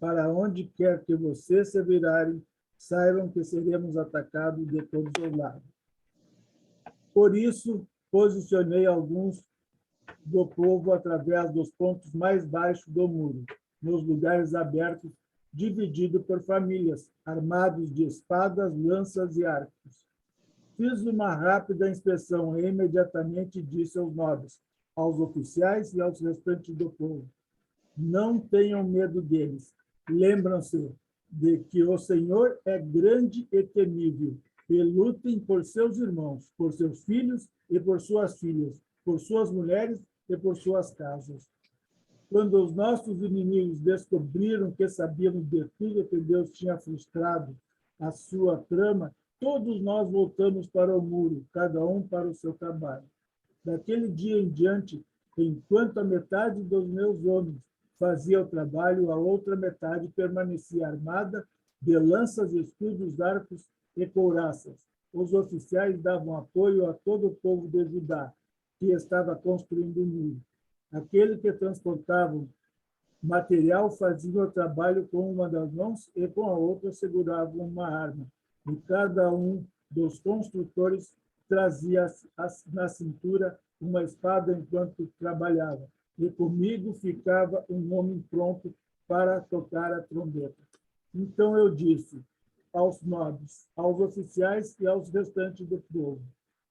Para onde quer que vocês se virarem, saibam que seremos atacados de todos os lados. Por isso, posicionei alguns do povo através dos pontos mais baixos do muro, nos lugares abertos, dividido por famílias, armados de espadas, lanças e arcos. Fiz uma rápida inspeção e imediatamente disse aos nobres, aos oficiais e aos restantes do povo: não tenham medo deles. Lembram-se de que o Senhor é grande e temível, e lutem por seus irmãos, por seus filhos e por suas filhas, por suas mulheres e por suas casas. Quando os nossos inimigos descobriram que sabíamos de tudo que Deus tinha frustrado a sua trama, todos nós voltamos para o muro, cada um para o seu trabalho. Daquele dia em diante, enquanto a metade dos meus homens fazia o trabalho, a outra metade permanecia armada de lanças, escudos, arcos e couraças. Os oficiais davam apoio a todo o povo de Judá, que estava construindo o muro. Aquele que transportava material fazia o trabalho com uma das mãos e com a outra segurava uma arma. E cada um dos construtores trazia na cintura uma espada enquanto trabalhava. E comigo ficava um homem pronto para tocar a trombeta. Então eu disse aos nobres, aos oficiais e aos restantes do povo: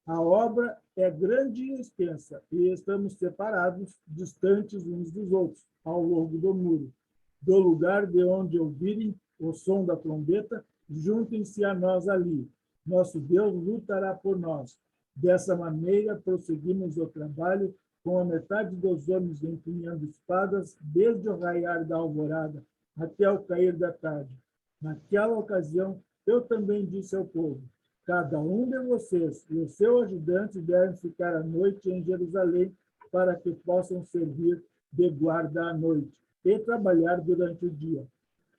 a obra é grande e extensa, e estamos separados, distantes uns dos outros, ao longo do muro. Do lugar de onde ouvirem o som da trombeta, juntem-se a nós ali. Nosso Deus lutará por nós. Dessa maneira, prosseguimos o trabalho, com a metade dos homens empunhando espadas, desde o raiar da alvorada até o cair da tarde. Naquela ocasião, eu também disse ao povo: cada um de vocês e o seu ajudante devem ficar à noite em Jerusalém, para que possam servir de guarda à noite e trabalhar durante o dia.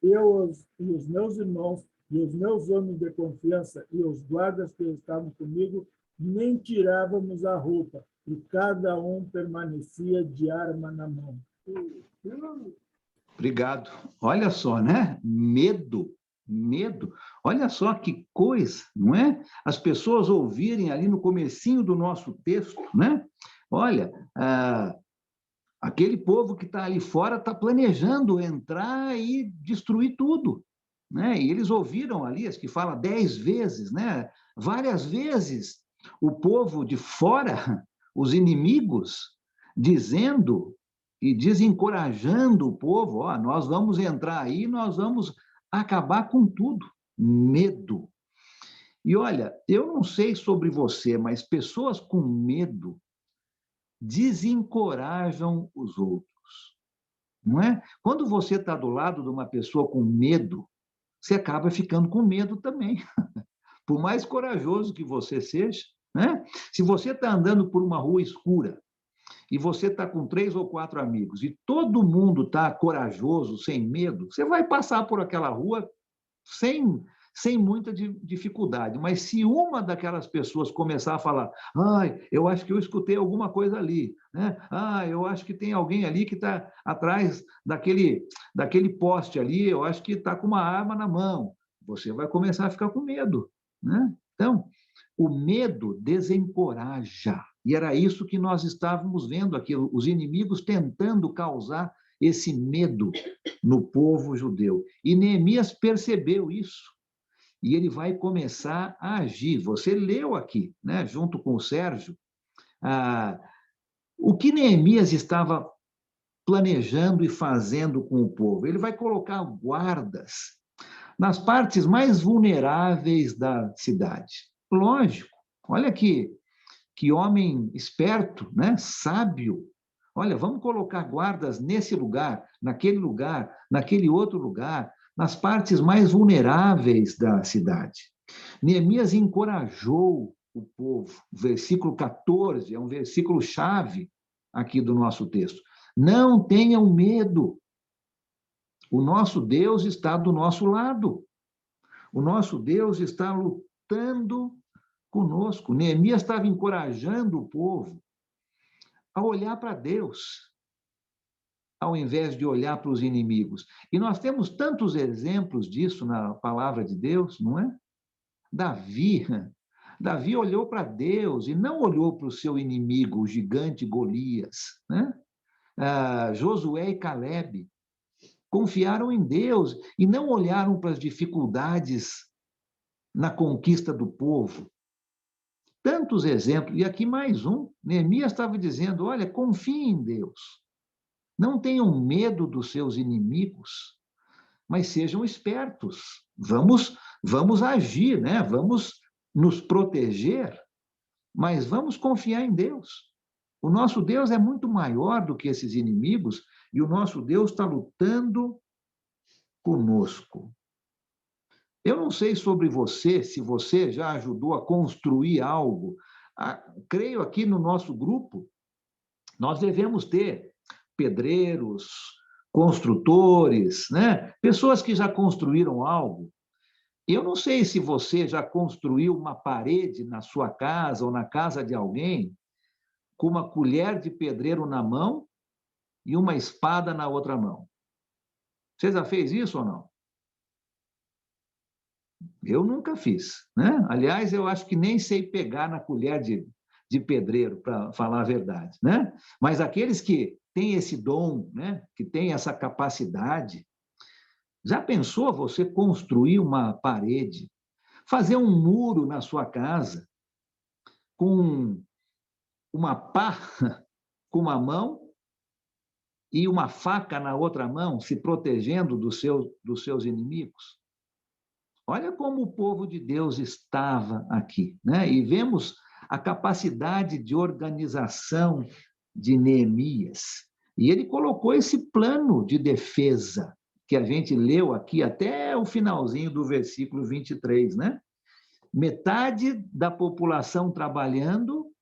Eu e os meus irmãos e os meus homens de confiança e os guardas que estavam comigo nem tirávamos a roupa, e cada um permanecia de arma na mão. Obrigado. Olha só, né? Medo. Olha só que coisa, não é? As pessoas ouvirem ali no comecinho do nosso texto, né? Olha, aquele povo que está ali fora está planejando entrar e destruir tudo, né? E eles ouviram ali, as que fala 10 vezes, né? Várias vezes, o povo de fora, os inimigos, dizendo e desencorajando o povo: ó, nós vamos entrar aí, nós vamos acabar com tudo. Medo. E olha, eu não sei sobre você, mas pessoas com medo desencorajam os outros, não é? Quando você está do lado de uma pessoa com medo, você acaba ficando com medo também. Por mais corajoso que você seja, né? Se você está andando por uma rua escura e você está com 3 ou 4 amigos e todo mundo está corajoso, sem medo, você vai passar por aquela rua sem muita dificuldade. Mas se uma daquelas pessoas começar a falar: ai, eu acho que eu escutei alguma coisa ali, né? Ah, eu acho que tem alguém ali que está atrás daquele poste ali, eu acho que está com uma arma na mão, você vai começar a ficar com medo, né? Então, o medo desencoraja. E era isso que nós estávamos vendo aqui, os inimigos tentando causar esse medo no povo judeu. E Neemias percebeu isso. E ele vai começar a agir. Você leu aqui, né, junto com o Sérgio, o que Neemias estava planejando e fazendo com o povo. Ele vai colocar guardas nas partes mais vulneráveis da cidade. Lógico, olha que homem esperto, né? Sábio. Olha, vamos colocar guardas nesse lugar, naquele outro lugar, nas partes mais vulneráveis da cidade. Neemias encorajou o povo. O versículo 14 é um versículo chave aqui do nosso texto. Não tenham medo. O nosso Deus está do nosso lado. O nosso Deus está lutando conosco. Neemias estava encorajando o povo a olhar para Deus, ao invés de olhar para os inimigos. E nós temos tantos exemplos disso na palavra de Deus, não é? Davi olhou para Deus e não olhou para o seu inimigo, o gigante Golias, né? Josué e Calebe confiaram em Deus e não olharam para as dificuldades na conquista do povo. Tantos exemplos, e aqui mais um. Neemias estava dizendo: olha, confiem em Deus. Não tenham medo dos seus inimigos, mas sejam espertos. Vamos agir, né? Vamos nos proteger, mas vamos confiar em Deus. O nosso Deus é muito maior do que esses inimigos e o nosso Deus está lutando conosco. Eu não sei sobre você, se você já ajudou a construir algo. Creio aqui no nosso grupo, nós devemos ter pedreiros, construtores, né? Pessoas que já construíram algo. Eu não sei se você já construiu uma parede na sua casa ou na casa de alguém com uma colher de pedreiro na mão e uma espada na outra mão. Você já fez isso ou não? Eu nunca fiz, né? Aliás, eu acho que nem sei pegar na colher de pedreiro, para falar a verdade, né? Mas aqueles que têm esse dom, né? Que têm essa capacidade, já pensou você construir uma parede, fazer um muro na sua casa com uma pá com uma mão e uma faca na outra mão, se protegendo dos seus inimigos? Olha como o povo de Deus estava aqui, né? E vemos a capacidade de organização de Neemias. E ele colocou esse plano de defesa, que a gente leu aqui até o finalzinho do versículo 23, né? Metade da população trabalhando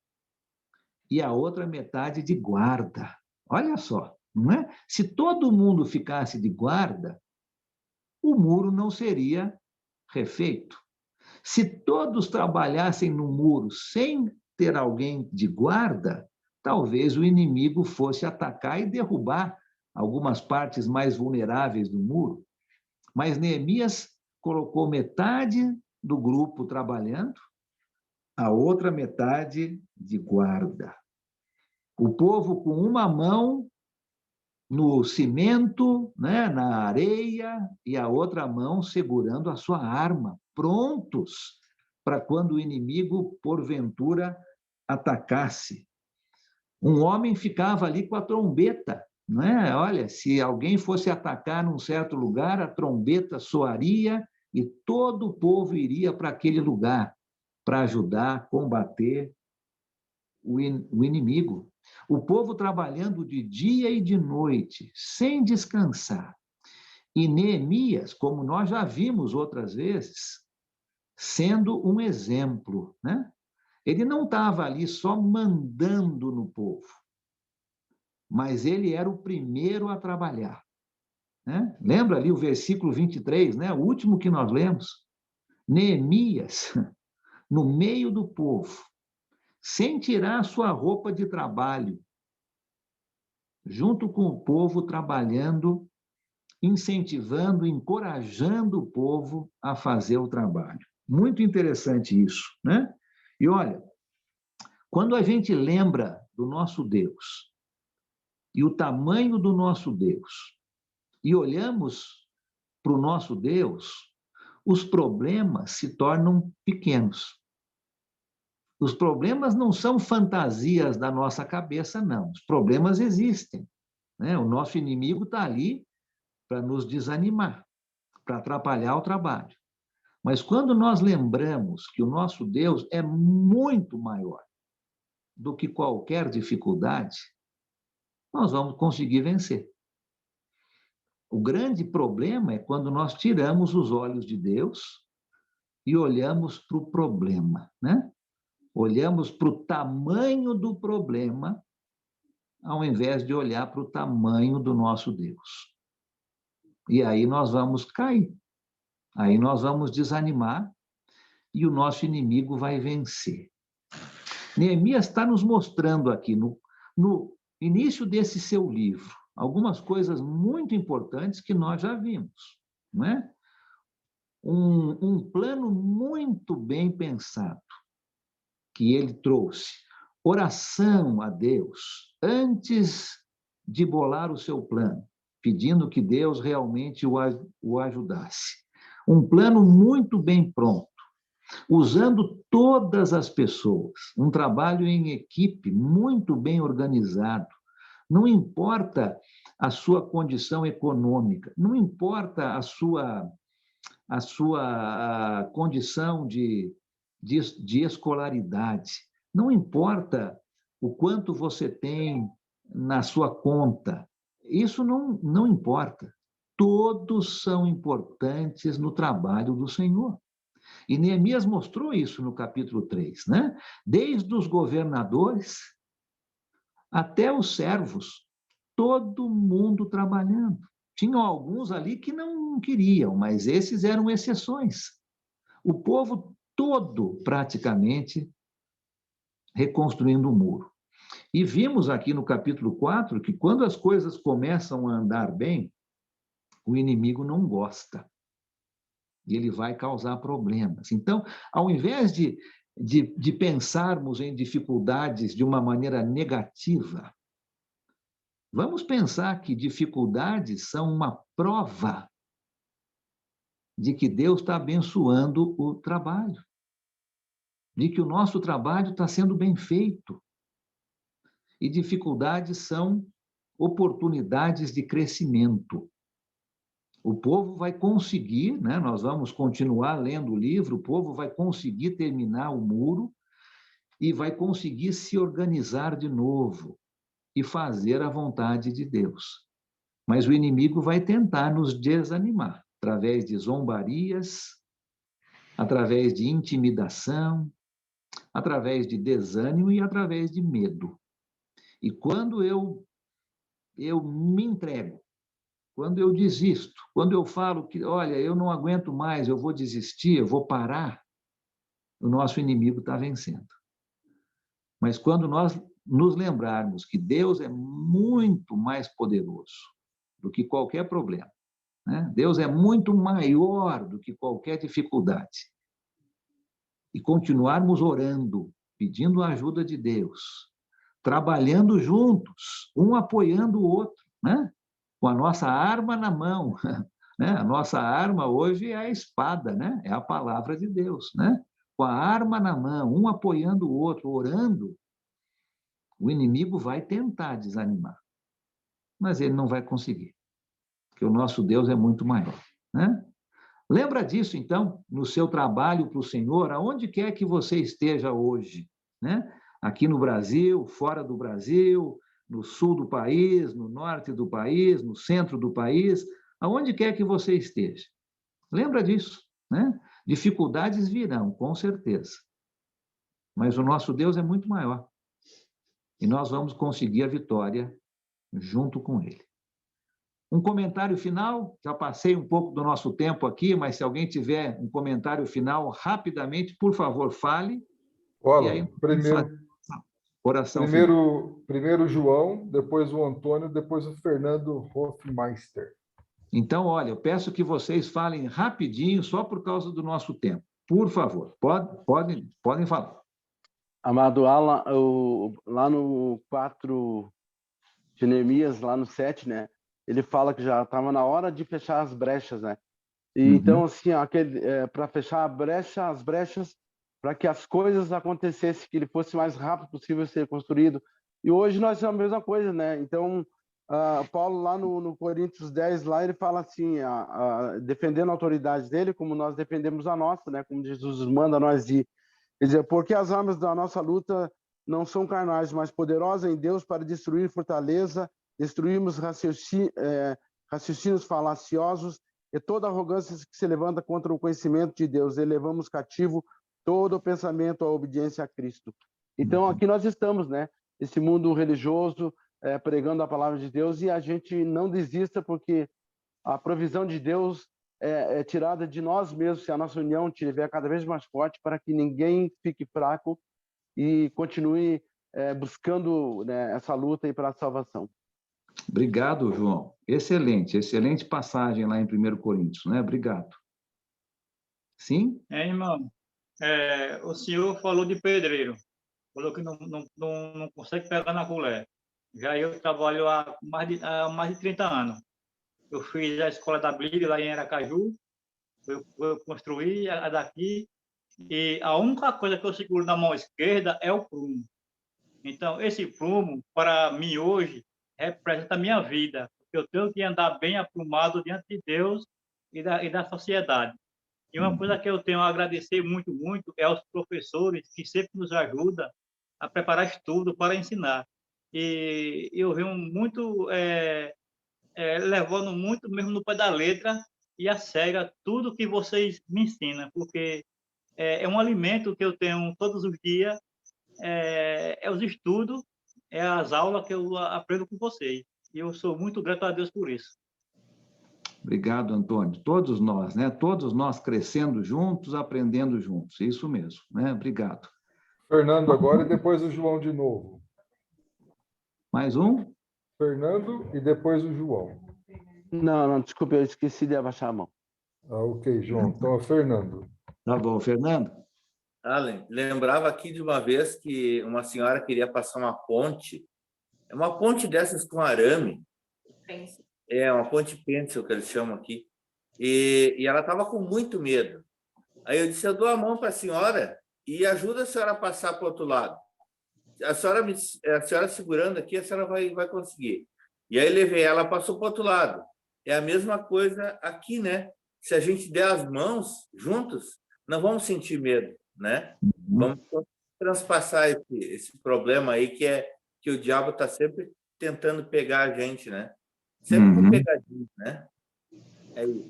e a outra metade de guarda. Olha só, não é? Se todo mundo ficasse de guarda, o muro não seria refeito. Se todos trabalhassem no muro sem ter alguém de guarda, talvez o inimigo fosse atacar e derrubar algumas partes mais vulneráveis do muro. Mas Neemias colocou metade do grupo trabalhando, a outra metade de guarda. O povo com uma mão no cimento, né, na areia, e a outra mão segurando a sua arma, prontos para quando o inimigo, porventura, atacasse. Um homem ficava ali com a trombeta, né? Olha, se alguém fosse atacar num certo lugar, a trombeta soaria e todo o povo iria para aquele lugar para ajudar a combater o inimigo. O povo trabalhando de dia e de noite, sem descansar. E Neemias, como nós já vimos outras vezes, sendo um exemplo, né? Ele não estava ali só mandando no povo, mas ele era o primeiro a trabalhar, né? Lembra ali o versículo 23, né? O último que nós lemos? Neemias, no meio do povo, sem tirar sua roupa de trabalho, junto com o povo trabalhando, incentivando, encorajando o povo a fazer o trabalho. Muito interessante isso, né? E olha, quando a gente lembra do nosso Deus e o tamanho do nosso Deus, e olhamos para o nosso Deus, os problemas se tornam pequenos. Os problemas não são fantasias da nossa cabeça, não. Os problemas existem, né? O nosso inimigo está ali para nos desanimar, para atrapalhar o trabalho. Mas quando nós lembramos que o nosso Deus é muito maior do que qualquer dificuldade, nós vamos conseguir vencer. O grande problema é quando nós tiramos os olhos de Deus e olhamos para o problema, né? Olhamos para o tamanho do problema, ao invés de olhar para o tamanho do nosso Deus. E aí nós vamos cair. Aí nós vamos desanimar e o nosso inimigo vai vencer. Neemias está nos mostrando aqui, no início desse seu livro, algumas coisas muito importantes que nós já vimos, não é? Um plano muito bem pensado que ele trouxe. Oração a Deus antes de bolar o seu plano, pedindo que Deus realmente o ajudasse. Um plano muito bem pronto, usando todas as pessoas, um trabalho em equipe muito bem organizado. Não importa a sua condição econômica, não importa a sua condição de escolaridade, não importa o quanto você tem na sua conta, isso não importa. Todos são importantes no trabalho do Senhor. E Neemias mostrou isso no capítulo 3, né? Desde os governadores até os servos, todo mundo trabalhando. Tinham alguns ali que não queriam, mas esses eram exceções. O povo todo, praticamente, reconstruindo o muro. E vimos aqui no capítulo 4 que quando as coisas começam a andar bem, o inimigo não gosta. E ele vai causar problemas. Então, ao invés de pensarmos em dificuldades de uma maneira negativa, vamos pensar que dificuldades são uma prova de que Deus está abençoando o trabalho, de que o nosso trabalho está sendo bem feito. E dificuldades são oportunidades de crescimento. O povo vai conseguir, né? Nós vamos continuar lendo o livro, o povo vai conseguir terminar o muro e vai conseguir se organizar de novo e fazer a vontade de Deus. Mas o inimigo vai tentar nos desanimar, através de zombarias, através de intimidação, através de desânimo e através de medo. E quando eu me entrego, quando eu desisto, quando eu falo que, olha, eu não aguento mais, eu vou desistir, eu vou parar, o nosso inimigo está vencendo. Mas quando nós nos lembrarmos que Deus é muito mais poderoso do que qualquer problema, né? Deus é muito maior do que qualquer dificuldade, e continuarmos orando, pedindo a ajuda de Deus, trabalhando juntos, um apoiando o outro, né? Com a nossa arma na mão, né? A nossa arma hoje é a espada, né? É a palavra de Deus, né? Com a arma na mão, um apoiando o outro, orando, o inimigo vai tentar desanimar, mas ele não vai conseguir, porque o nosso Deus é muito maior, né? Lembra disso, então, no seu trabalho para o Senhor, aonde quer que você esteja hoje, né? Aqui no Brasil, fora do Brasil, no sul do país, no norte do país, no centro do país, aonde quer que você esteja. Lembra disso, né? Dificuldades virão, com certeza. Mas o nosso Deus é muito maior. E nós vamos conseguir a vitória junto com Ele. Um comentário final, já passei um pouco do nosso tempo aqui, mas se alguém tiver um comentário final, rapidamente, por favor, fale. Olha, e aí, oração primeiro João, depois o Antônio, depois o Fernando Hofmeister. Então, olha, eu peço que vocês falem rapidinho, só por causa do nosso tempo. Por favor, podem falar. Amado Alan, lá no 4 de Neemias, lá no 7, né? Ele fala que já estava na hora de fechar as brechas, né? E, então, assim, para fechar as brechas, para que as coisas acontecessem, que ele fosse o mais rápido possível ser construído. E hoje nós temos a mesma coisa, né? Então, Paulo, lá no Coríntios 10, lá ele fala assim, defendendo a autoridade dele, como nós defendemos a nossa, né? Como Jesus manda nós ir. Quer dizer, porque as armas da nossa luta não são carnais, mas poderosas em Deus para destruir fortaleza, destruirmos raciocínios falaciosos e toda arrogância que se levanta contra o conhecimento de Deus. Elevamos cativo todo o pensamento à obediência a Cristo. Então, aqui nós estamos, né? Esse mundo religioso, pregando a palavra de Deus, e a gente não desista, porque a provisão de Deus é tirada de nós mesmos, se a nossa união estiver cada vez mais forte, para que ninguém fique fraco e continue buscando, né, essa luta para a salvação. Obrigado, João. Excelente passagem lá em 1 Coríntios, né? Obrigado. Sim? Irmão, o senhor falou de pedreiro, falou que não consegue pegar na colher. Já eu trabalho há mais de 30 anos. Eu fiz a escola da Bíblia lá em Aracaju, eu construí a daqui, e a única coisa que eu seguro na mão esquerda é o prumo. Então, esse prumo, para mim hoje, representa a minha vida, porque eu tenho que andar bem aprumado diante de Deus e da sociedade. E uma coisa que eu tenho a agradecer muito, muito, é aos professores que sempre nos ajudam a preparar estudo para ensinar. E eu venho muito, levando muito mesmo no pé da letra e a sério tudo que vocês me ensinam, porque é um alimento que eu tenho todos os dias, é os estudos, é as aulas que eu aprendo com vocês. E eu sou muito grato a Deus por isso. Obrigado, Antônio. Todos nós, né? Todos nós crescendo juntos, aprendendo juntos. Isso mesmo, né? Obrigado. Fernando agora e depois o João de novo. Mais um? Fernando e depois o João. Não, desculpe, eu esqueci de abaixar a mão. Ok, João. Então, é Fernando. Tá bom, Fernando. Allen, lembrava aqui de uma vez que uma senhora queria passar uma ponte. É uma ponte dessas com arame. É uma ponte pêncil que eles chamam aqui. E ela estava com muito medo. Aí eu disse, eu dou a mão para a senhora e ajuda a senhora a passar para o outro lado. A senhora segurando aqui, a senhora vai conseguir. E aí levei ela, passou para o outro lado. É a mesma coisa aqui, né? Se a gente der as mãos juntos, não vamos sentir medo, né? Vamos transpassar esse problema aí que o diabo está sempre tentando pegar a gente, né? Sempre com pegadinho, né? É isso.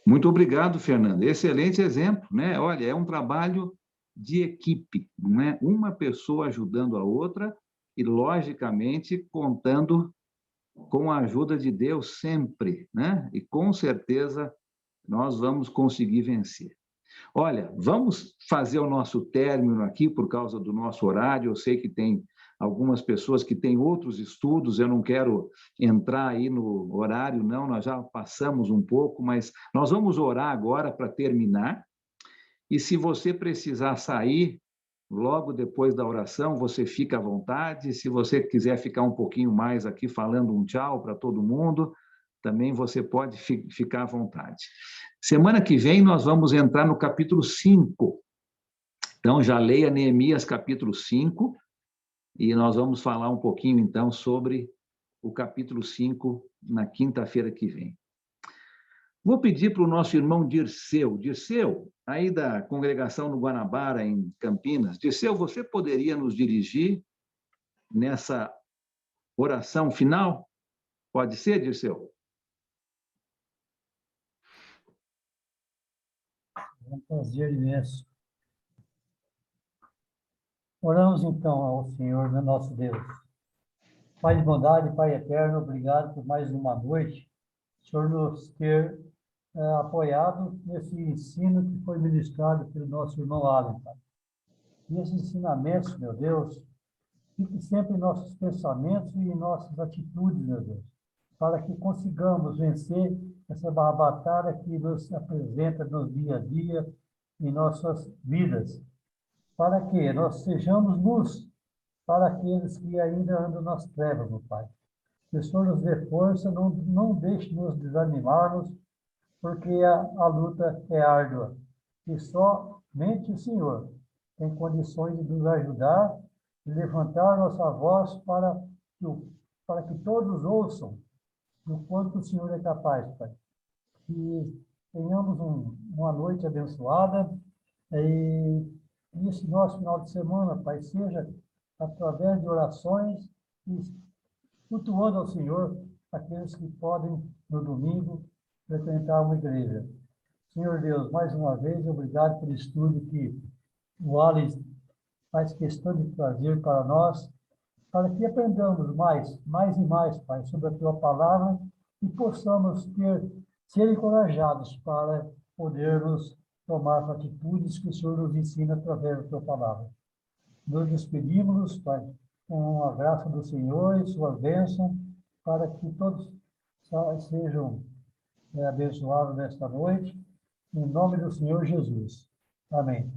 Muito obrigado, Fernando. Excelente exemplo, né? Olha, é um trabalho de equipe, não é? Uma pessoa ajudando a outra e, logicamente, contando com a ajuda de Deus sempre, né? E, com certeza, nós vamos conseguir vencer. Olha, vamos fazer o nosso término aqui por causa do nosso horário. Eu sei que tem algumas pessoas que têm outros estudos, eu não quero entrar aí no horário, não, nós já passamos um pouco, mas nós vamos orar agora para terminar. E se você precisar sair logo depois da oração, você fica à vontade. Se você quiser ficar um pouquinho mais aqui falando um tchau para todo mundo, também você pode ficar à vontade. Semana que vem nós vamos entrar no capítulo 5. Então, já leia Neemias capítulo 5, e nós vamos falar um pouquinho, então, sobre o capítulo 5 na quinta-feira que vem. Vou pedir para o nosso irmão Dirceu. Dirceu, aí da congregação no Guanabara, em Campinas. Dirceu, você poderia nos dirigir nessa oração final? Pode ser, Dirceu? É um prazer imenso. Oramos então ao Senhor, nosso Deus. Pai de bondade, Pai eterno, obrigado por mais uma noite. O Senhor nos ter apoiado nesse ensino que foi ministrado pelo nosso irmão Allen, Pai. E esses ensinamentos, meu Deus, fiquem sempre em nossos pensamentos e em nossas atitudes, meu Deus, para que consigamos vencer essa batalha que nos apresenta no dia a dia, em nossas vidas, para que nós sejamos luz para aqueles que ainda andam nas trevas, meu Pai. Que o Senhor nos dê força, não deixe nos desanimarmos, porque a luta é árdua. E somente o Senhor tem condições de nos ajudar e levantar nossa voz para que todos ouçam do quanto o Senhor é capaz, Pai. Que tenhamos uma noite abençoada e esse nosso final de semana, Pai, seja através de orações e cultuando ao Senhor aqueles que podem, no domingo, frequentar uma igreja. Senhor Deus, mais uma vez, obrigado pelo estudo que o Alex faz questão de trazer para nós, para que aprendamos mais e mais, Pai, sobre a Tua palavra e possamos ser encorajados para podermos tomar atitudes que o Senhor nos ensina através da Tua palavra. Nos despedimos, Pai, com a graça do Senhor e Sua bênção, para que todos sejam abençoados nesta noite, em nome do Senhor Jesus. Amém.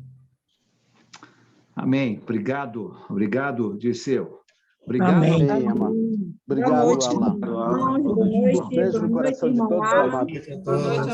Amém. Obrigado, Dirceu. Obrigado. Amém, Amém. Obrigado, Alan. Boa noite, Beijo no coração de todos. Boa noite.